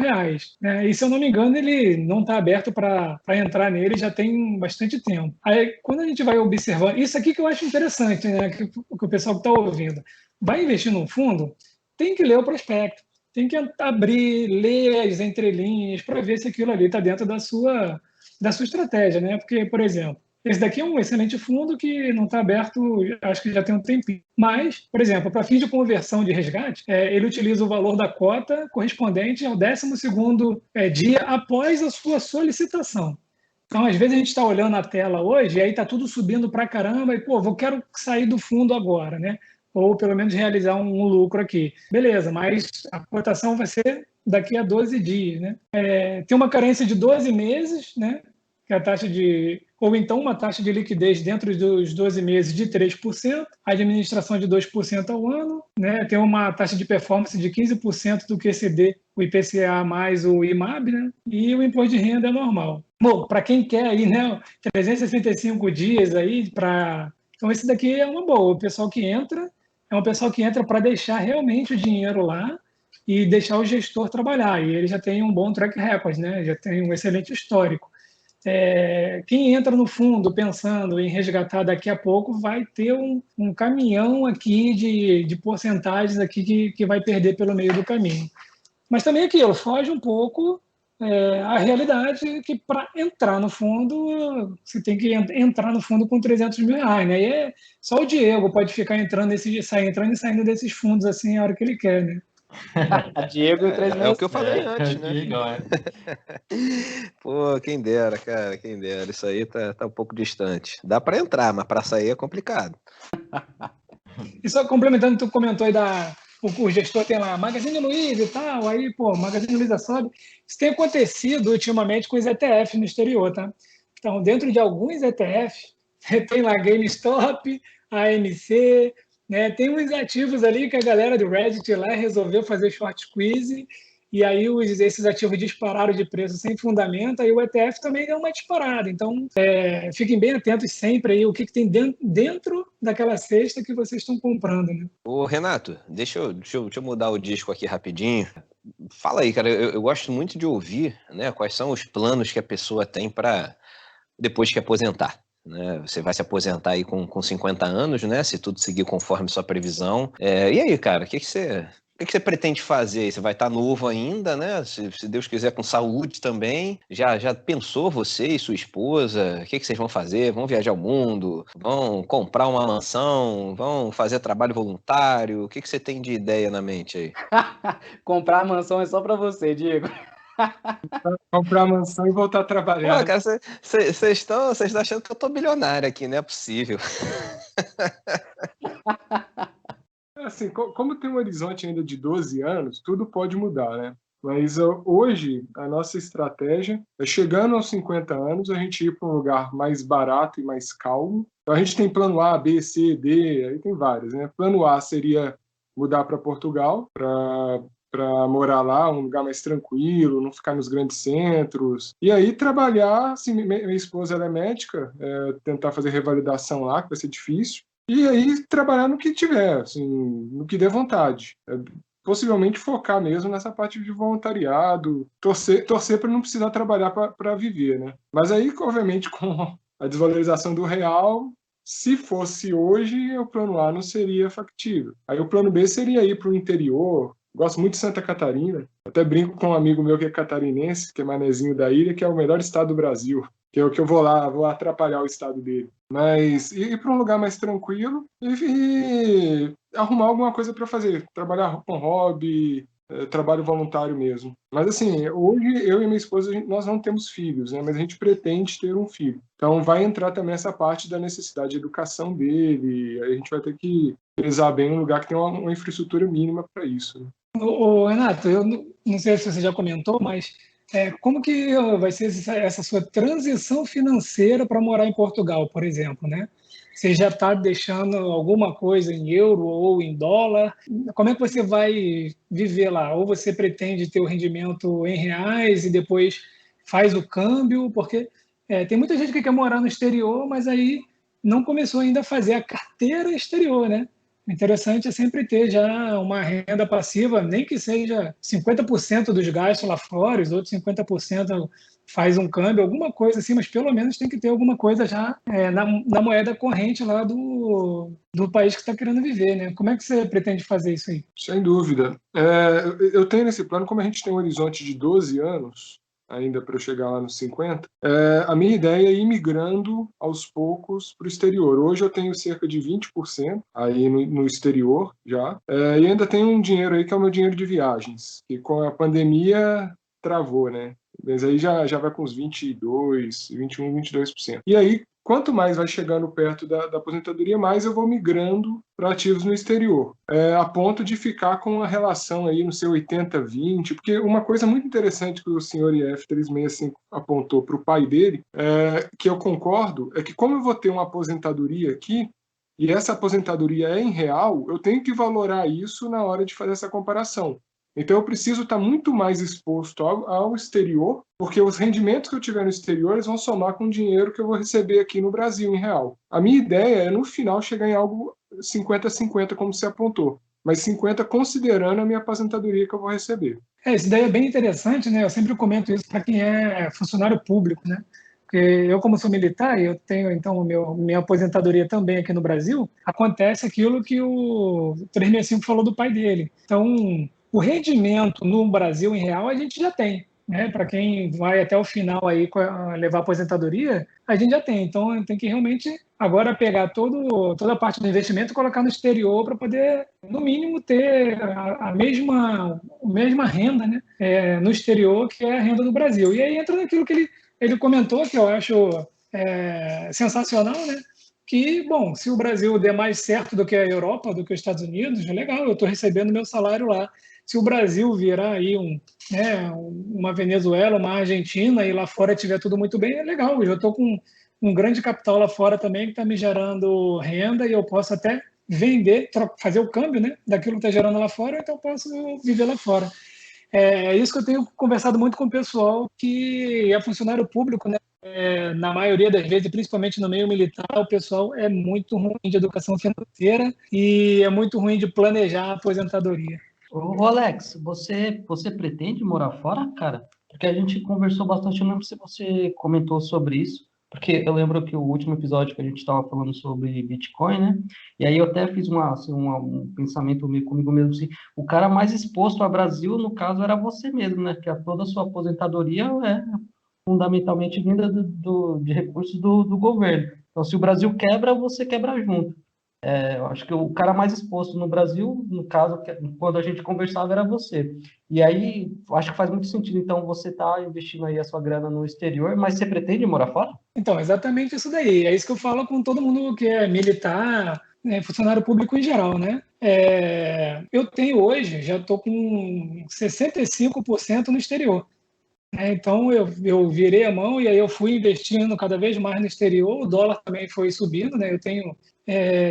Né? E, se eu não me engano, ele não está aberto para entrar nele já tem bastante tempo. Aí, quando a gente vai observando, isso aqui que eu acho interessante, né? que o pessoal que está ouvindo vai investir num fundo, tem que ler o prospecto. Tem que abrir, ler as entrelinhas para ver se aquilo ali está dentro da sua estratégia, né? Porque, por exemplo, esse daqui é um excelente fundo que não está aberto, acho que já tem um tempinho. Mas, por exemplo, para fins de conversão de resgate, ele utiliza o valor da cota correspondente ao 12º dia após a sua solicitação. Então, às vezes a gente está olhando a tela hoje e aí está tudo subindo para caramba e, quero sair do fundo agora, né? Ou pelo menos realizar um lucro aqui. Beleza, mas a cotação vai ser daqui a 12 dias. Né? Tem uma carência de 12 meses, né? Que é a taxa de... Ou então uma taxa de liquidez dentro dos 12 meses de 3%, a administração de 2% ao ano, né? Tem uma taxa de performance de 15% do QCD, o IPCA mais o IMAB, né? E o imposto de renda é normal. Bom, para quem quer aí, né? 365 dias aí para... Então, esse daqui é uma boa. O pessoal que entra... É um pessoal que entra para deixar realmente o dinheiro lá e deixar o gestor trabalhar. E ele já tem um bom track record, né? Já tem um excelente histórico. Quem entra no fundo pensando em resgatar daqui a pouco vai ter um caminhão aqui de porcentagens aqui que vai perder pelo meio do caminho. Mas também aquilo, foge um pouco a realidade que para entrar no fundo, você tem que entrar no fundo com R$300 mil. Né? E só o Diego pode ficar entrando e saindo desses fundos assim a hora que ele quer. Né? Diego e 3 meses. É o que eu falei antes, né? Diego, Pô, quem dera, cara, quem dera. Isso aí tá um pouco distante. Dá para entrar, mas para sair é complicado. E só complementando, tu comentou aí o gestor tem lá Magazine Luiza e tal, aí, Magazine Luiza sobe. Isso tem acontecido ultimamente com os ETFs no exterior, tá? Então, dentro de alguns ETFs, tem lá GameStop, AMC, né? Tem uns ativos ali que a galera do Reddit lá resolveu fazer short squeeze, e aí esses ativos dispararam de preço sem fundamento, aí o ETF também deu uma disparada. Então, fiquem bem atentos sempre aí o que tem dentro daquela cesta que vocês estão comprando. Né? Ô, Renato, deixa eu mudar o disco aqui rapidinho. Fala aí, cara, eu gosto muito de ouvir, né, quais são os planos que a pessoa tem para depois que aposentar. Né? Você vai se aposentar aí com 50 anos, né? Se tudo seguir conforme sua previsão. E aí, cara, o que você pretende fazer? Você vai estar novo ainda, né? Se Deus quiser, com saúde também. Já pensou você e sua esposa? O que vocês vão fazer? Vão viajar ao mundo? Vão comprar uma mansão? Vão fazer trabalho voluntário? O que você tem de ideia na mente aí? Comprar a mansão é só para você, Diego. Comprar a mansão e voltar a trabalhar. Pô, cara, vocês estão achando que eu tô bilionário aqui, não é possível. Assim, como tem um horizonte ainda de 12 anos, tudo pode mudar, né? Mas hoje, a nossa estratégia é, chegando aos 50 anos, a gente ir para um lugar mais barato e mais calmo. Então, a gente tem plano A, B, C, D, aí tem vários, né? Plano A seria mudar para Portugal, para morar lá, um lugar mais tranquilo, não ficar nos grandes centros. E aí trabalhar, assim, minha esposa ela é médica, tentar fazer revalidação lá, que vai ser difícil. E aí trabalhar no que tiver, assim, no que der vontade. Possivelmente focar mesmo nessa parte de voluntariado, torcer para não precisar trabalhar para viver, né? Mas aí, obviamente, com a desvalorização do real, se fosse hoje, o plano A não seria factível. Aí o plano B seria ir para o interior. Gosto muito de Santa Catarina. Até brinco com um amigo meu que é catarinense, que é manezinho da ilha, que é o melhor estado do Brasil. Que eu vou lá, vou atrapalhar o estado dele. Mas ir para um lugar mais tranquilo e arrumar alguma coisa para fazer. Trabalhar com hobby, trabalho voluntário mesmo. Mas assim, hoje eu e minha esposa, nós não temos filhos, né? Mas a gente pretende ter um filho. Então vai entrar também essa parte da necessidade de educação dele. Aí a gente vai ter que pesar bem um lugar que tem uma infraestrutura mínima para isso. Né? Renato, eu não sei se você já comentou, mas como que vai ser essa sua transição financeira para morar em Portugal, por exemplo, né? Você já está deixando alguma coisa em euro ou em dólar? Como é que você vai viver lá? Ou você pretende ter o rendimento em reais e depois faz o câmbio? Porque tem muita gente que quer morar no exterior, mas aí não começou ainda a fazer a carteira exterior, né? O interessante é sempre ter já uma renda passiva, nem que seja 50% dos gastos lá fora, os outros 50% faz um câmbio, alguma coisa assim, mas pelo menos tem que ter alguma coisa já na moeda corrente lá do país que está querendo viver, né? Como é que você pretende fazer isso aí? Sem dúvida. Eu tenho nesse plano, como a gente tem um horizonte de 12 anos, ainda para eu chegar lá nos 50, a minha ideia é ir migrando aos poucos para o exterior. Hoje eu tenho cerca de 20% aí no exterior já, e ainda tenho um dinheiro aí que é o meu dinheiro de viagens, que com a pandemia travou, né? Mas aí já vai com uns 22, 21, 22%. E aí, quanto mais vai chegando perto da aposentadoria, mais eu vou migrando para ativos no exterior, a ponto de ficar com uma relação aí no seu 80-20, porque uma coisa muito interessante que o senhor IF365 apontou para o pai dele, que eu concordo, é que como eu vou ter uma aposentadoria aqui, e essa aposentadoria é em real, eu tenho que valorar isso na hora de fazer essa comparação. Então eu preciso estar muito mais exposto ao exterior, porque os rendimentos que eu tiver no exterior eles vão somar com o dinheiro que eu vou receber aqui no Brasil, em real. A minha ideia é, no final, chegar em algo 50-50, como você apontou, mas 50 considerando a minha aposentadoria que eu vou receber. Isso daí é bem interessante, né? Eu sempre comento isso para quem é funcionário público, né? Porque eu, como sou militar, e eu tenho, então, minha aposentadoria também aqui no Brasil, acontece aquilo que o 365 falou do pai dele. Então, o rendimento no Brasil, em real, a gente já tem, né? Para quem vai até o final aí levar a aposentadoria, a gente já tem. Então, tem que realmente agora pegar toda a parte do investimento e colocar no exterior para poder, no mínimo, ter a mesma renda, né? No exterior, que é a renda do Brasil. E aí entra naquilo que ele comentou, que eu acho sensacional, né? Que, bom, se o Brasil der mais certo do que a Europa, do que os Estados Unidos, é legal, eu estou recebendo meu salário lá. Se o Brasil virar aí uma Venezuela, uma Argentina, e lá fora tiver tudo muito bem, é legal. Eu estou com um grande capital lá fora também que está me gerando renda e eu posso até vender, fazer o câmbio, né, daquilo que está gerando lá fora, então eu posso viver lá fora. É isso que eu tenho conversado muito com o pessoal que é funcionário público, né? Na maioria das vezes, principalmente no meio militar, o pessoal é muito ruim de educação financeira e é muito ruim de planejar a aposentadoria. Ô Alex, você pretende morar fora, cara? Porque a gente conversou bastante, eu não lembro se você comentou sobre isso, porque eu lembro que o último episódio que a gente estava falando sobre Bitcoin, né? E aí eu até fiz um pensamento meio comigo mesmo, assim, o cara mais exposto ao Brasil, no caso, era você mesmo, né? Que toda a sua aposentadoria é fundamentalmente vinda de recursos do governo. Então, se o Brasil quebra, você quebra junto. Eu acho que o cara mais exposto no Brasil, no caso, quando a gente conversava, era você. E aí, acho que faz muito sentido, então, você tá investindo aí a sua grana no exterior, mas você pretende morar fora? Então, exatamente isso daí. É isso que eu falo com todo mundo que é militar, né, funcionário público em geral, né? Eu tenho hoje, já estou com 65% no exterior. Então, eu virei a mão e aí eu fui investindo cada vez mais no exterior. O dólar também foi subindo, né? Eu tenho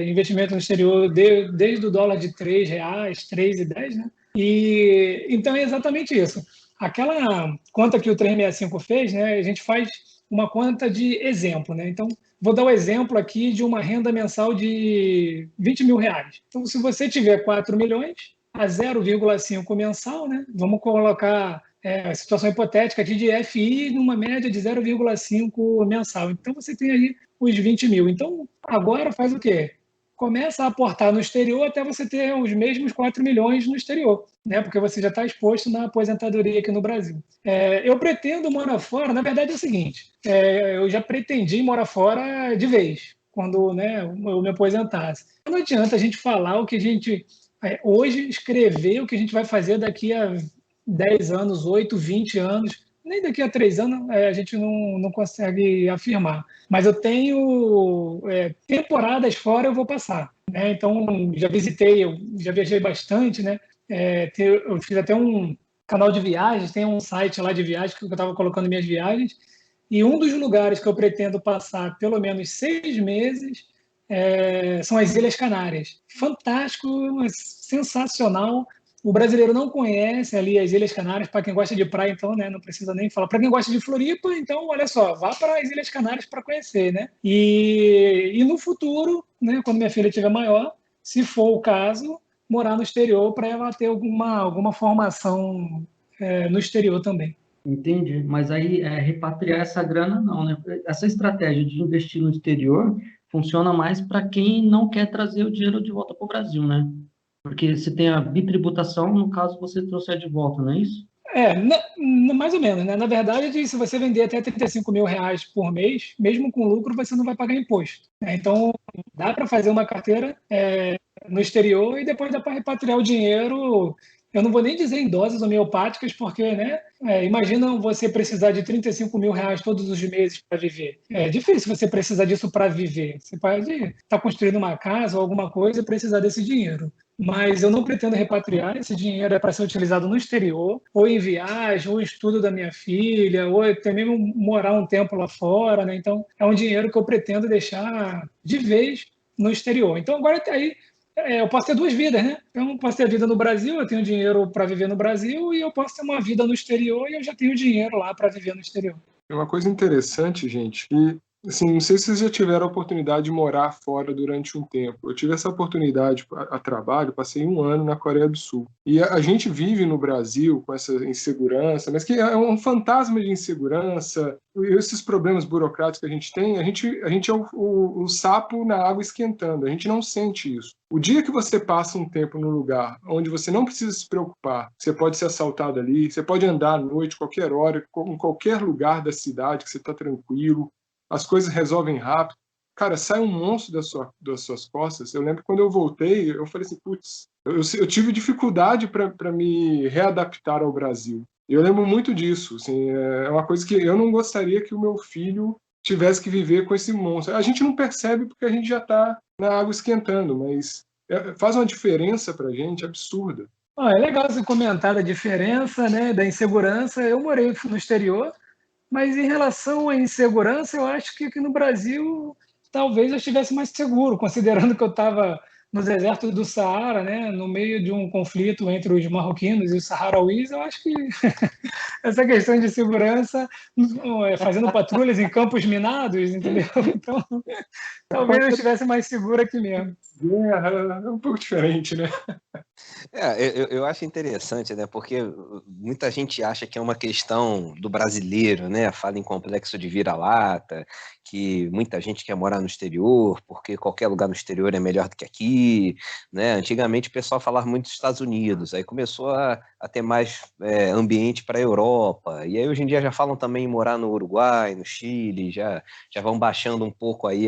investimento no exterior desde o dólar de R$3, 3,10, né? E então é exatamente isso. Aquela conta que o 365 fez, né? A gente faz uma conta de exemplo, né? Então, vou dar o exemplo aqui de uma renda mensal de R$20 mil. Então, se você tiver 4 milhões, a 0,5 mensal, né? Vamos colocar a situação hipotética aqui de FI numa média de 0,5 mensal. Então, você tem aí os 20 mil. Então, agora faz o quê? Começa a aportar no exterior até você ter os mesmos 4 milhões no exterior, né? Porque você já está exposto na aposentadoria aqui no Brasil. Eu pretendo morar fora, na verdade é o seguinte, eu já pretendi morar fora de vez, quando, né, eu me aposentasse. Não adianta a gente falar o que a gente... hoje, escrever o que a gente vai fazer daqui a 10 anos, 8, 20 anos, nem daqui a 3 anos a gente não consegue afirmar. Mas eu tenho temporadas fora, eu vou passar, né? Então, já viajei bastante, né? Eu fiz até um canal de viagens, tem um site lá de viagens que eu estava colocando minhas viagens, e um dos lugares que eu pretendo passar pelo menos 6 meses são as Ilhas Canárias. Fantástico, sensacional. O brasileiro não conhece ali as Ilhas Canárias. Para quem gosta de praia, então, né, não precisa nem falar. Para quem gosta de Floripa, então, olha só, vá para as Ilhas Canárias para conhecer, né? E no futuro, né, quando minha filha tiver maior, se for o caso, morar no exterior para ela ter alguma formação no exterior também. Entendi, mas aí repatriar essa grana não, né? Essa estratégia de investir no exterior funciona mais para quem não quer trazer o dinheiro de volta para o Brasil, né? Porque você tem a bitributação, no caso você trouxer de volta, não é isso? Mais ou menos, né? Na verdade, se você vender até 35 mil reais por mês, mesmo com lucro, você não vai pagar imposto, né? Então, dá para fazer uma carteira no exterior e depois dá para repatriar o dinheiro. Eu não vou nem dizer em doses homeopáticas, porque, né? Imagina você precisar de 35 mil reais todos os meses para viver. É difícil você precisar disso para viver. Você pode estar construindo uma casa ou alguma coisa e precisar desse dinheiro. Mas eu não pretendo repatriar. Esse dinheiro é para ser utilizado no exterior, ou em viagem, ou em estudo da minha filha, ou até mesmo morar um tempo lá fora, né? Então, é um dinheiro que eu pretendo deixar de vez no exterior. Então, agora aí eu posso ter duas vidas, né? Eu posso ter a vida no Brasil, eu tenho dinheiro para viver no Brasil, e eu posso ter uma vida no exterior e eu já tenho dinheiro lá para viver no exterior. É uma coisa interessante, gente, que assim, não sei se vocês já tiveram a oportunidade de morar fora durante um tempo. Eu tive essa oportunidade a trabalho, passei 1 ano na Coreia do Sul. E a gente vive no Brasil com essa insegurança, mas que é um fantasma de insegurança, esses problemas burocráticos que a gente tem, a gente é o sapo na água esquentando, a gente não sente isso. O dia que você passa um tempo num lugar onde você não precisa se preocupar, você pode ser assaltado ali, você pode andar à noite, qualquer hora, em qualquer lugar da cidade que você está tranquilo, as coisas resolvem rápido. Cara, sai um monstro das suas costas. Eu lembro que quando eu voltei, eu falei assim, putz, eu tive dificuldade para me readaptar ao Brasil. Eu lembro muito disso. Assim, é uma coisa que eu não gostaria que o meu filho tivesse que viver com esse monstro. A gente não percebe porque a gente já está na água esquentando, mas faz uma diferença para a gente absurda. É legal você comentar da diferença, né, da insegurança. Eu morei no exterior, mas em relação à insegurança, eu acho que aqui no Brasil talvez eu estivesse mais seguro, considerando que eu estava no deserto do Saara, né, no meio de um conflito entre os marroquinos e os saharauis. Eu acho que essa questão de segurança, fazendo patrulhas em campos minados, entendeu? Então, talvez eu estivesse mais seguro aqui mesmo. É um pouco diferente, né? Eu acho interessante, né? Porque muita gente acha que é uma questão do brasileiro, né? Fala em complexo de vira-lata, que muita gente quer morar no exterior, porque qualquer lugar no exterior é melhor do que aqui, né? Antigamente o pessoal falava muito dos Estados Unidos, aí começou a ter mais ambiente para a Europa, e aí hoje em dia já falam também em morar no Uruguai, no Chile, já vão baixando um pouco aí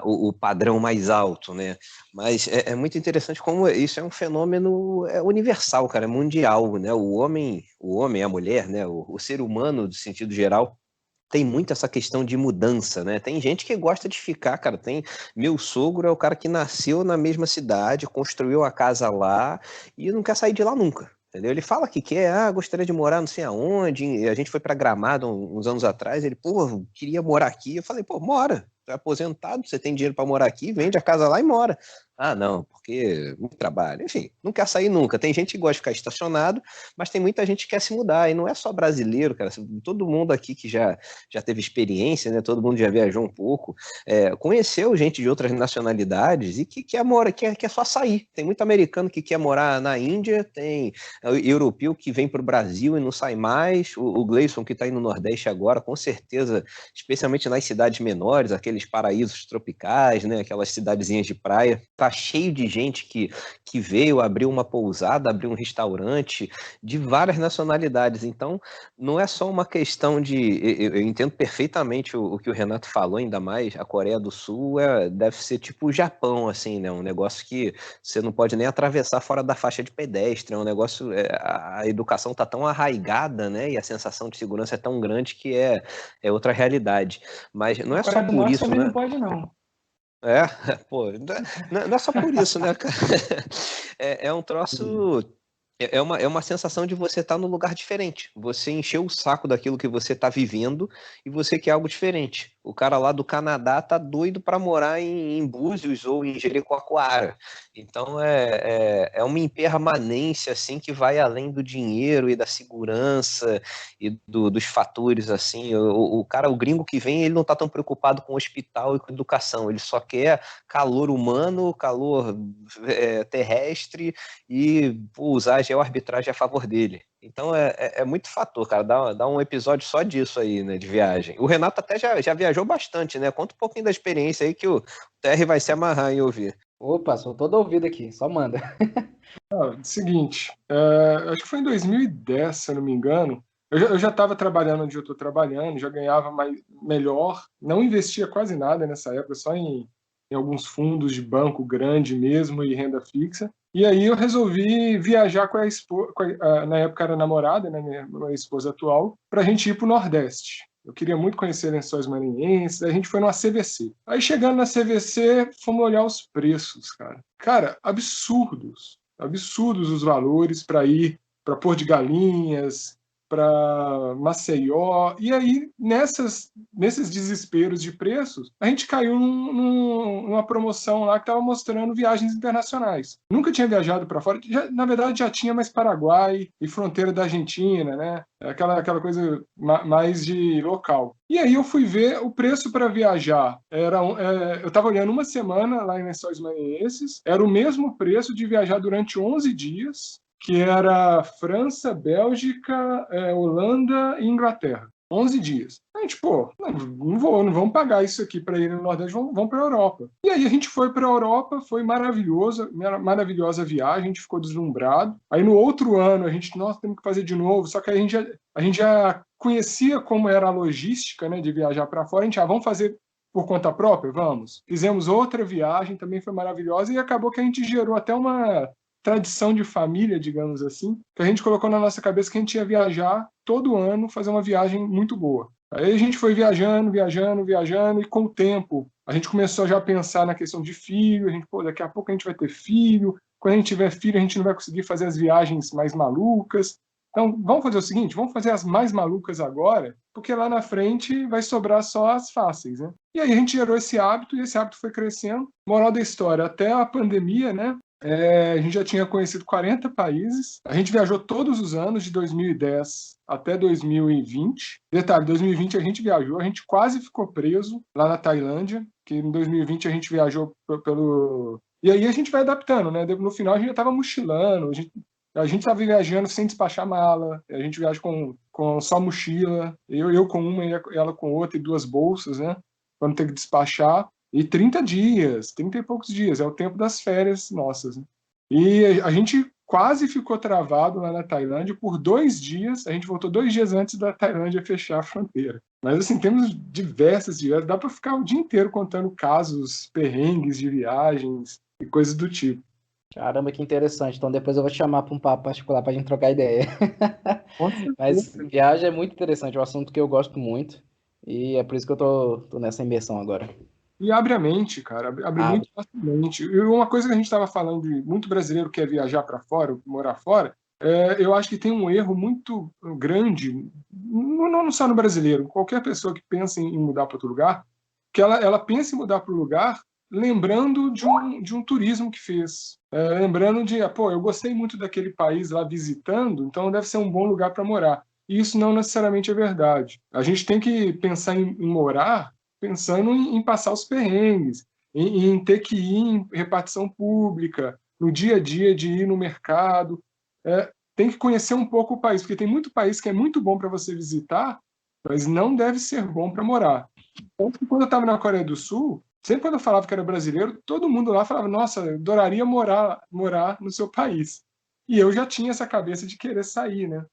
o padrão mais alto, né? Mas é muito interessante como isso é um fenômeno universal, cara, é mundial, né? O homem, a mulher, né? O ser humano, do sentido geral, tem muito essa questão de mudança, né? Tem gente que gosta de ficar, cara. Meu sogro é o cara que nasceu na mesma cidade, construiu a casa lá e não quer sair de lá nunca. Entendeu? Ele fala que quer, gostaria de morar não sei aonde. A gente foi para Gramado uns anos atrás. Ele, queria morar aqui. Eu falei, mora. Tá aposentado, você tem dinheiro para morar aqui, vende a casa lá e mora. Não, porque muito trabalho. Enfim, não quer sair nunca. Tem gente que gosta de ficar estacionado, mas tem muita gente que quer se mudar. E não é só brasileiro, cara. Todo mundo aqui que já teve experiência, né? Todo mundo já viajou um pouco, conheceu gente de outras nacionalidades e que quer só sair. Tem muito americano que quer morar na Índia, tem europeu que vem para o Brasil e não sai mais. O Gleison, que está aí no Nordeste agora, com certeza, especialmente nas cidades menores, aqueles paraísos tropicais, né? Aquelas cidadezinhas de praia, tá cheio de gente que veio, abriu uma pousada, abriu um restaurante de várias nacionalidades. Então, não é só uma questão de... Eu entendo perfeitamente o que o Renato falou, ainda mais a Coreia do Sul deve ser tipo o Japão, assim, né? Um negócio que você não pode nem atravessar fora da faixa de pedestre, é um negócio... a educação tá tão arraigada, né? E a sensação de segurança é tão grande que é outra realidade. Mas não é só por isso, né? Não pode, não. Não é só por isso, né, cara? É um troço... É uma sensação de você estar num lugar diferente. Você encheu o saco daquilo que você está vivendo e você quer algo diferente. o cara lá do Canadá tá doido para morar em Búzios ou em Jericoacoara. Então é uma impermanência assim que vai além do dinheiro e da segurança e dos fatores assim. O gringo que vem, ele não tá tão preocupado com hospital e com educação, ele só quer calor humano, calor terrestre e usar a geoarbitragem a favor dele. Então é muito fator, cara. Dá um episódio só disso aí, né, de viagem. O Renato até já viajou bastante, né? Conta um pouquinho da experiência aí que o TR vai se amarrar em ouvir. Opa, sou todo ouvido aqui, só manda. Seguinte, acho que foi em 2010, se eu não me engano. Eu já estava trabalhando onde eu estou trabalhando, já ganhava melhor, não investia quase nada nessa época, só em alguns fundos de banco grande mesmo e renda fixa. E aí eu resolvi viajar com na época era namorada, né, minha esposa atual, para a gente ir para o Nordeste. Eu queria muito conhecer Lençóis Maranhenses, a gente foi numa CVC. Aí chegando na CVC, fomos olhar os preços, cara. Cara, absurdos os valores para ir para Porto de Galinhas, para Maceió, e aí nesses desesperos de preços, a gente caiu numa promoção lá que estava mostrando viagens internacionais. Nunca tinha viajado para fora, na verdade já tinha mais Paraguai e fronteira da Argentina, né? Aquela coisa mais de local. E aí eu fui ver o preço para viajar. Eu estava olhando uma semana lá em Lençóis Maranhenses, era o mesmo preço de viajar durante 11 dias, que era França, Bélgica, Holanda e Inglaterra. 11 dias. A gente, não vamos pagar isso aqui para ir no Nordeste, vamos para a Europa. E aí a gente foi para a Europa, foi maravilhosa viagem, a gente ficou deslumbrado. Aí no outro ano a gente, temos que fazer de novo, só que aí a gente já conhecia como era a logística, né, de viajar para fora, a gente, vamos fazer por conta própria? Vamos. Fizemos outra viagem, também foi maravilhosa, e acabou que a gente gerou até uma tradição de família, digamos assim, que a gente colocou na nossa cabeça que a gente ia viajar todo ano, fazer uma viagem muito boa. Aí a gente foi viajando, e com o tempo a gente começou já a pensar na questão de filho, a gente, daqui a pouco a gente vai ter filho, quando a gente tiver filho a gente não vai conseguir fazer as viagens mais malucas. Então, vamos fazer o seguinte, vamos fazer as mais malucas agora, porque lá na frente vai sobrar só as fáceis, né? E aí a gente gerou esse hábito, e esse hábito foi crescendo. Moral da história, até a pandemia, né? A gente já tinha conhecido 40 países. A gente viajou todos os anos, de 2010 até 2020. Detalhe, 2020 a gente viajou, a gente quase ficou preso lá na Tailândia, que em 2020 a gente viajou pelo... E aí a gente vai adaptando, né? No final a gente já estava mochilando, a gente estava viajando sem despachar mala, a gente viaja com só mochila, eu com uma e ela com outra, e 2 bolsas, né? Para não ter que despachar. E 30 dias, 30 e poucos dias, é o tempo das férias nossas. Né? E a gente quase ficou travado lá na Tailândia por 2 dias, a gente voltou 2 dias antes da Tailândia fechar a fronteira. Mas assim, temos diversas, dá para ficar o dia inteiro contando casos, perrengues de viagens e coisas do tipo. Caramba, que interessante. Então depois eu vou te chamar para um papo particular para a gente trocar ideia. Mas viagem é muito interessante, é um assunto que eu gosto muito. E é por isso que eu tô nessa imersão agora. E abre a mente, cara, abre muito facilmente. E uma coisa que a gente estava falando de muito brasileiro que quer viajar para fora, morar fora, eu acho que tem um erro muito grande, não só no brasileiro, qualquer pessoa que pensa em mudar para outro lugar, que ela pensa em mudar para o lugar lembrando de um turismo que fez. Lembrando de, eu gostei muito daquele país lá visitando, então deve ser um bom lugar para morar. E isso não necessariamente é verdade. A gente tem que pensar em morar pensando em passar os perrengues, em ter que ir em repartição pública, no dia a dia de ir no mercado. Tem que conhecer um pouco o país, porque tem muito país que é muito bom para você visitar, mas não deve ser bom para morar. Quando eu estava na Coreia do Sul, sempre quando eu falava que era brasileiro, todo mundo lá falava, nossa, eu adoraria morar no seu país. E eu já tinha essa cabeça de querer sair, né?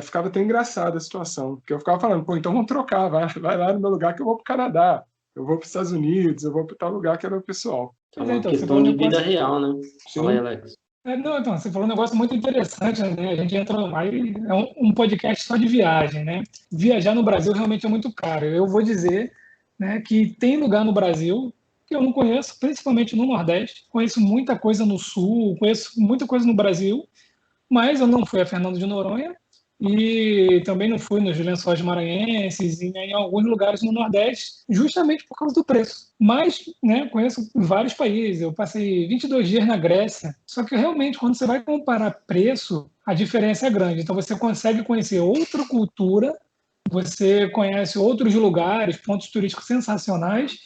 Ficava até engraçada a situação, porque eu ficava falando, então vamos trocar, vai lá no meu lugar que eu vou para o Canadá, eu vou para os Estados Unidos, eu vou para tal lugar que era o pessoal. É uma questão de vida real, né? Fala aí, Alex. Então, você falou um negócio muito interessante, né? A gente entra aí, é um podcast só de viagem, né? Viajar no Brasil realmente é muito caro. Eu vou dizer, né, que tem lugar no Brasil que eu não conheço, principalmente no Nordeste. Conheço muita coisa no Sul, conheço muita coisa no Brasil, mas eu não fui a Fernando de Noronha e também não fui nos Lençóis Maranhenses e em alguns lugares no Nordeste, justamente por causa do preço. Mas, né, conheço vários países, eu passei 22 dias na Grécia, só que realmente quando você vai comparar preço, a diferença é grande. Então você consegue conhecer outra cultura, você conhece outros lugares, pontos turísticos sensacionais,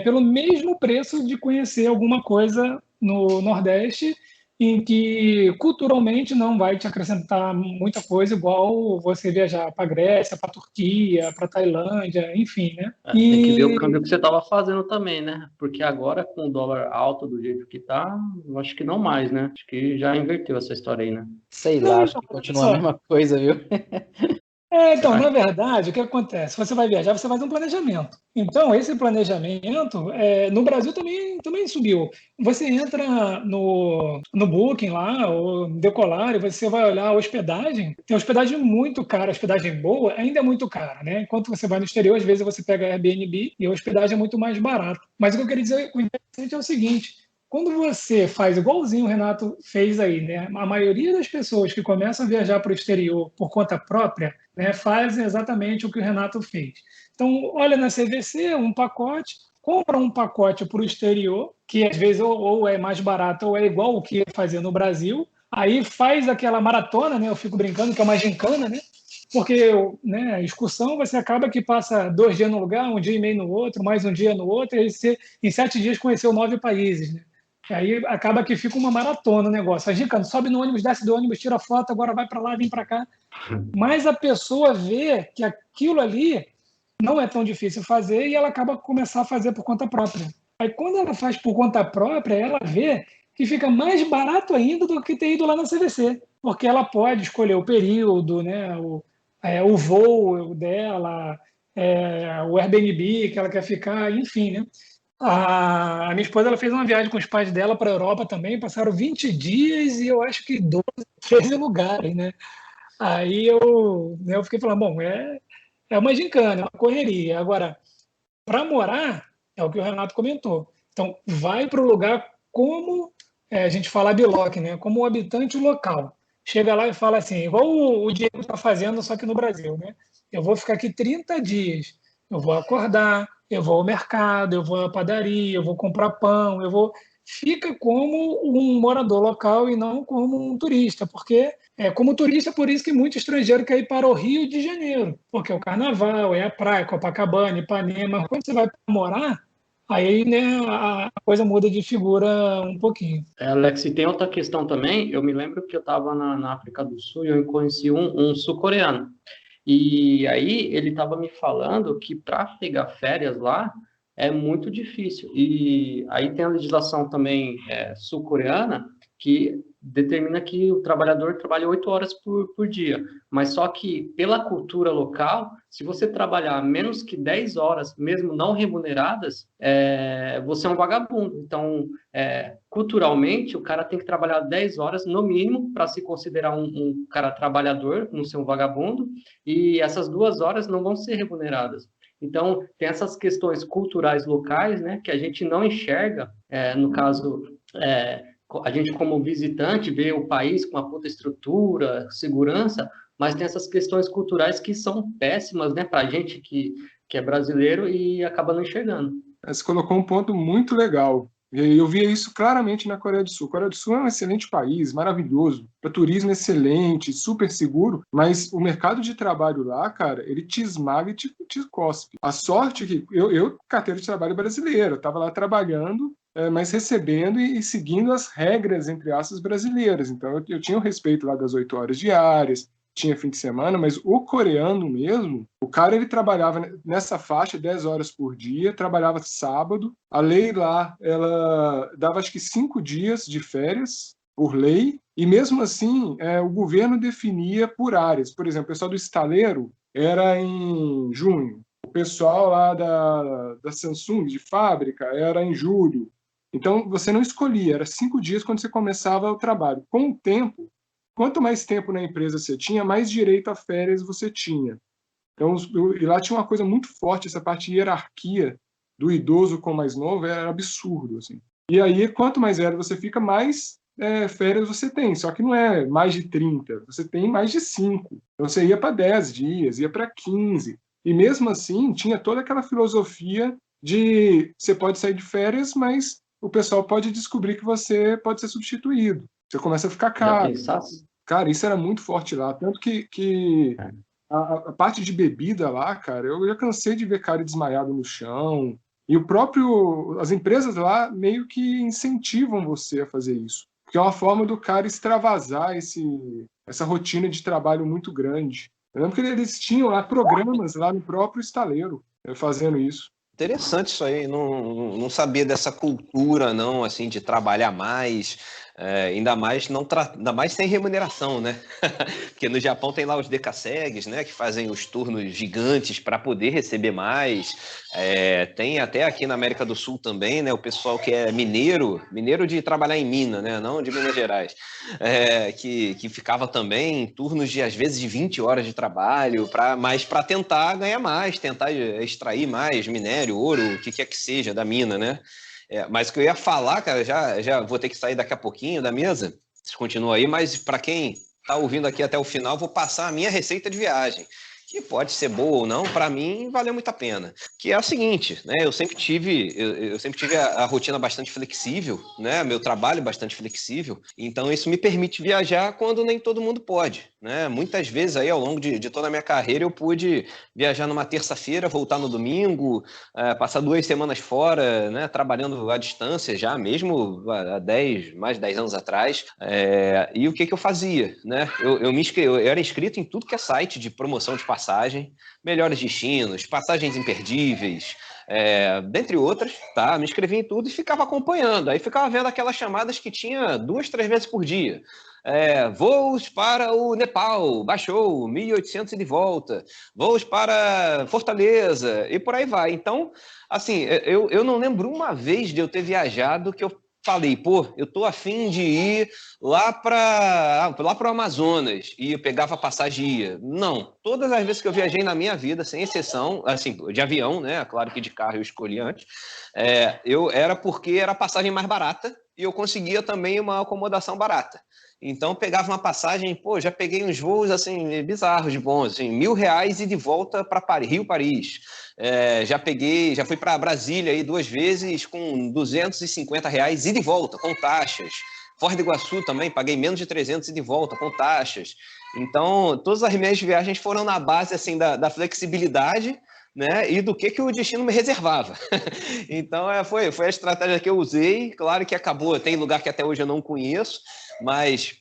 pelo mesmo preço de conhecer alguma coisa no Nordeste, em que culturalmente não vai te acrescentar muita coisa, igual você viajar para a Grécia, para a Turquia, para a Tailândia, enfim, né? Tem que ver o câmbio que você estava fazendo também, né? Porque agora, com o dólar alto do jeito que tá, eu acho que não mais, né? Acho que já inverteu essa história aí, né? Sei lá, acho que continua a mesma coisa, viu? Então, na verdade, o que acontece? Você vai viajar, você faz um planejamento. Então, esse planejamento, no Brasil também subiu. Você entra no Booking lá, ou no Decolar, e você vai olhar a hospedagem. Tem hospedagem muito cara, hospedagem boa ainda é muito cara, né? Enquanto você vai no exterior, às vezes você pega Airbnb e a hospedagem é muito mais barata. Mas o que eu queria dizer, o interessante é o seguinte: quando você faz igualzinho o Renato fez aí, né? A maioria das pessoas que começam a viajar para o exterior por conta própria, né, fazem exatamente o que o Renato fez. Então, olha na CVC, um pacote, compra um pacote para o exterior, que às vezes ou é mais barato ou é igual o que ia fazer no Brasil, aí faz aquela maratona, né? Eu fico brincando que é uma gincana, né? Porque, né, a excursão você acaba que passa 2 dias no lugar, um dia e meio no outro, mais um dia no outro, e você, em 7 dias, conheceu 9 países, né? E aí acaba que fica uma maratona o negócio. A gincana, sobe no ônibus, desce do ônibus, tira foto, agora vai para lá, vem para cá. Mas a pessoa vê que aquilo ali não é tão difícil fazer e ela acaba começar a fazer por conta própria. Aí quando ela faz por conta própria, ela vê que fica mais barato ainda do que ter ido lá na CVC, porque ela pode escolher o período, né, o voo dela, o Airbnb que ela quer ficar, enfim, né? A minha esposa ela fez uma viagem com os pais dela para a Europa também, passaram 20 dias e eu acho que 12, 13 lugares, né? Aí eu fiquei falando, bom, é uma gincana, é uma correria. Agora, para morar, é o que o Renato comentou. Então, vai para o lugar como a gente fala biloc, né? Como o habitante local. Chega lá e fala assim, igual o Diego está fazendo, só que no Brasil, né? Eu vou ficar aqui 30 dias. Eu vou acordar, eu vou ao mercado, eu vou à padaria, eu vou comprar pão, eu vou... Fica como um morador local e não como um turista, porque como turista, por isso que muito estrangeiro quer ir para o Rio de Janeiro, porque é o carnaval, é a praia, Copacabana, Ipanema. Quando você vai morar, aí, né, a coisa muda de figura um pouquinho. Alex, e tem outra questão também. Eu me lembro que eu estava na África do Sul e eu conheci um sul-coreano. E aí ele estava me falando que para pegar férias lá é muito difícil. E aí tem a legislação também sul-coreana que determina que o trabalhador trabalha 8 horas por dia. Mas só que pela cultura local, se você trabalhar menos que 10 horas, mesmo não remuneradas, você é um vagabundo. Então, culturalmente, o cara tem que trabalhar 10 horas no mínimo para se considerar um cara trabalhador, não ser um vagabundo, e essas 2 horas não vão ser remuneradas. Então, tem essas questões culturais locais, né, que a gente não enxerga, no caso, a gente como visitante vê o país com uma puta estrutura, segurança, mas tem essas questões culturais que são péssimas, né, para a gente que é brasileiro e acaba não enxergando. Você colocou um ponto muito legal. Eu via isso claramente na Coreia do Sul. A Coreia do Sul é um excelente país, maravilhoso, para turismo excelente, super seguro, mas o mercado de trabalho lá, cara, ele te esmaga e te cospe. A sorte que eu carteira de trabalho brasileiro, eu estava lá trabalhando, mas recebendo e seguindo as regras, entre aspas, brasileiras. Então eu tinha o respeito lá das 8 horas diárias, tinha fim de semana, mas o coreano mesmo, o cara ele trabalhava nessa faixa 10 horas por dia, trabalhava sábado, a lei lá, ela dava acho que 5 dias de férias por lei, e mesmo assim o governo definia por áreas. Por exemplo, o pessoal do estaleiro era em junho, o pessoal lá da Samsung, de fábrica, era em julho. Então você não escolhia, era 5 dias quando você começava o trabalho. Com o tempo, quanto mais tempo na empresa você tinha, mais direito a férias você tinha. Então, e lá tinha uma coisa muito forte, essa parte de hierarquia do idoso com o mais novo era absurdo, assim. E aí, quanto mais velho você fica, mais férias você tem, só que não é mais de 30, você tem mais de 5. Então você ia para 10 dias, ia para 15. E mesmo assim, tinha toda aquela filosofia de você pode sair de férias, mas o pessoal pode descobrir que você pode ser substituído. Você começa a ficar caro. Cara, isso era muito forte lá. Tanto que a parte de bebida lá, cara, eu já cansei de ver cara desmaiado no chão. E as empresas lá meio que incentivam você a fazer isso. Porque é uma forma do cara extravasar essa rotina de trabalho muito grande. Eu lembro que eles tinham lá programas lá no próprio estaleiro fazendo isso. Interessante isso aí, não sabia dessa cultura, não, assim, de trabalhar mais, ainda mais sem remuneração, né? Porque no Japão tem lá os decassegues, né, que fazem os turnos gigantes para poder receber mais. Tem até aqui na América do Sul também, né, o pessoal que é mineiro de trabalhar em mina, né, não de Minas Gerais, que ficava também em turnos de, às vezes, de 20 horas de trabalho, mas para tentar ganhar mais, tentar extrair mais minério, ouro, o que quer que seja da mina, né? Mas o que eu ia falar, cara, já vou ter que sair daqui a pouquinho da mesa, vocês continuam aí, mas para quem está ouvindo aqui até o final, vou passar a minha receita de viagem, que pode ser boa ou não, para mim valeu muito a pena. Que é a seguinte, né? Eu sempre tive a rotina bastante flexível, né? Meu trabalho bastante flexível, então isso me permite viajar quando nem todo mundo pode, né? Muitas vezes aí ao longo de toda a minha carreira eu pude viajar numa terça-feira, voltar no domingo, passar 2 semanas fora, né? Trabalhando à distância já, mesmo há mais de 10 anos atrás. E o que eu fazia, né? Eu era inscrito em tudo que é site de promoção de passagem, melhores destinos, passagens imperdíveis, dentre outras, tá? Me inscrevi em tudo e ficava acompanhando. Aí ficava vendo aquelas chamadas que tinha 2, 3 vezes por dia. Voos para o Nepal, baixou, 1.800 e de volta. Voos para Fortaleza, e por aí vai. Então, assim, eu não lembro uma vez de eu ter viajado que eu falei, pô, eu tô afim de ir lá para o Amazonas, e eu pegava passagem e ia. Não, todas as vezes que eu viajei na minha vida, sem exceção, assim, de avião, né? Claro que de carro eu escolhi antes, era porque era a passagem mais barata e eu conseguia também uma acomodação barata. Então, pegava uma passagem, já peguei uns voos, assim, bizarros de bons, assim, R$1.000 e de volta para Rio-Paris. Já fui para Brasília aí 2 vezes com R$250 e de volta, com taxas. Foz do Iguaçu também, paguei menos de 300 e de volta, com taxas. Então, todas as minhas viagens foram na base, assim, da flexibilidade, né, e do que o destino me reservava. Então, foi a estratégia que eu usei. Claro que acabou, tem lugar que até hoje eu não conheço, mas,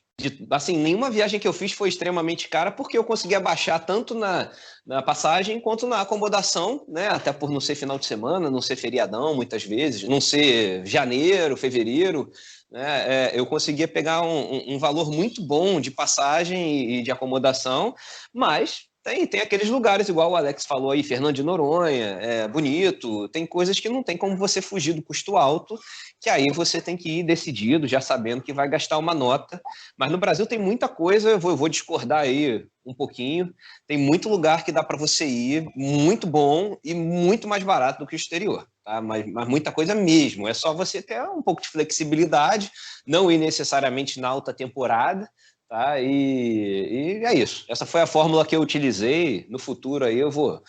assim, nenhuma viagem que eu fiz foi extremamente cara, porque eu conseguia baixar tanto na passagem quanto na acomodação, né, até por não ser final de semana, não ser feriadão, muitas vezes, não ser janeiro, fevereiro, né, eu conseguia pegar um valor muito bom de passagem e de acomodação, mas tem aqueles lugares, igual o Alex falou aí, Fernando de Noronha, bonito, tem coisas que não tem como você fugir do custo alto, que aí você tem que ir decidido, já sabendo que vai gastar uma nota. Mas no Brasil tem muita coisa, eu vou discordar aí um pouquinho, tem muito lugar que dá para você ir, muito bom e muito mais barato do que o exterior, tá? Mas muita coisa mesmo, é só você ter um pouco de flexibilidade, não ir necessariamente na alta temporada, tá? E é isso. Essa foi a fórmula que eu utilizei. No futuro aí eu vou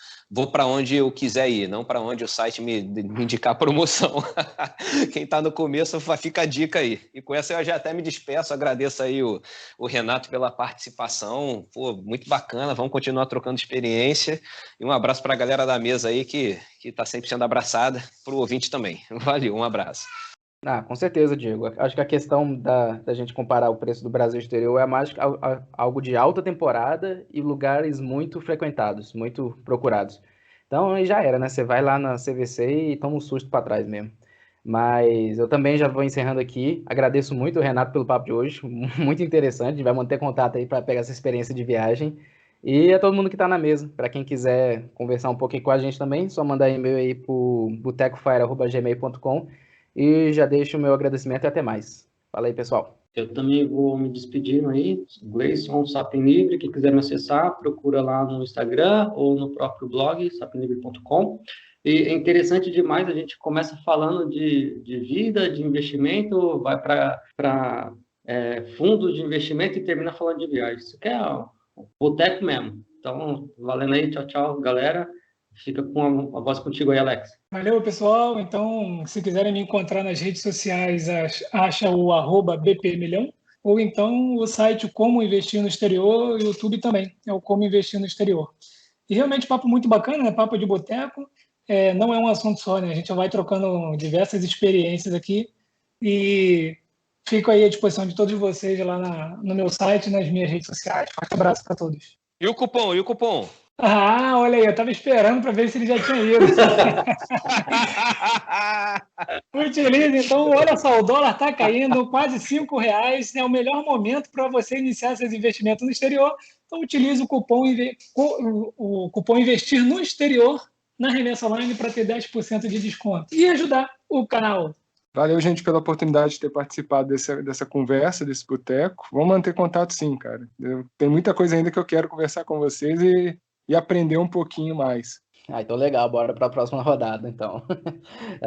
para onde eu quiser ir, não para onde o site me indicar a promoção. Quem está no começo, fica a dica aí. E com essa eu já até me despeço, agradeço aí o Renato pela participação. Pô, muito bacana, vamos continuar trocando experiência. E um abraço para a galera da mesa aí que está sempre sendo abraçada, para o ouvinte também. Valeu, um abraço. Com certeza, Diego. Acho que a questão da gente comparar o preço do Brasil e do exterior é mais algo de alta temporada e lugares muito frequentados, muito procurados. Então, aí já era, né? Você vai lá na CVC e toma um susto para trás mesmo. Mas eu também já vou encerrando aqui. Agradeço muito o Renato pelo papo de hoje, muito interessante. A gente vai manter contato aí para pegar essa experiência de viagem. E a todo mundo que está na mesa, para quem quiser conversar um pouquinho com a gente também, só mandar e-mail aí para o botecofire@gmail.com. E já deixo o meu agradecimento e até mais. Fala aí, pessoal. Eu também vou me despedindo aí. Gleison Sapinlibre, quem quiser me acessar, procura lá no Instagram ou no próprio blog, sapinlibre.com. E é interessante demais, a gente começa falando de vida, de investimento, vai para fundo de investimento e termina falando de viagem. Isso aqui é o boteco mesmo. Então, valendo aí, tchau, tchau, galera. Fica com a voz contigo aí, Alex. Valeu, pessoal. Então, se quiserem me encontrar nas redes sociais, acha o @bpmilhão, ou então o site Como Investir no Exterior, o YouTube também, é o Como Investir no Exterior. E realmente papo muito bacana, né? Papo de boteco. Não é um assunto só, né? A gente vai trocando diversas experiências aqui e fico aí à disposição de todos vocês lá no meu site e nas minhas redes sociais. Forte abraço para todos. E o cupom? E o cupom? Ah, olha aí, eu estava esperando para ver se ele já tinha ido. Utilize, então, olha só, o dólar está caindo quase R$5, é o melhor momento para você iniciar seus investimentos no exterior. Então, utilize o cupom Investir no Exterior na Remessa Online para ter 10% de desconto e ajudar o canal. Valeu, gente, pela oportunidade de ter participado dessa conversa, desse boteco. Vamos manter contato sim, cara. Tem muita coisa ainda que eu quero conversar com vocês e aprender um pouquinho mais. Então legal, bora para a próxima rodada, então.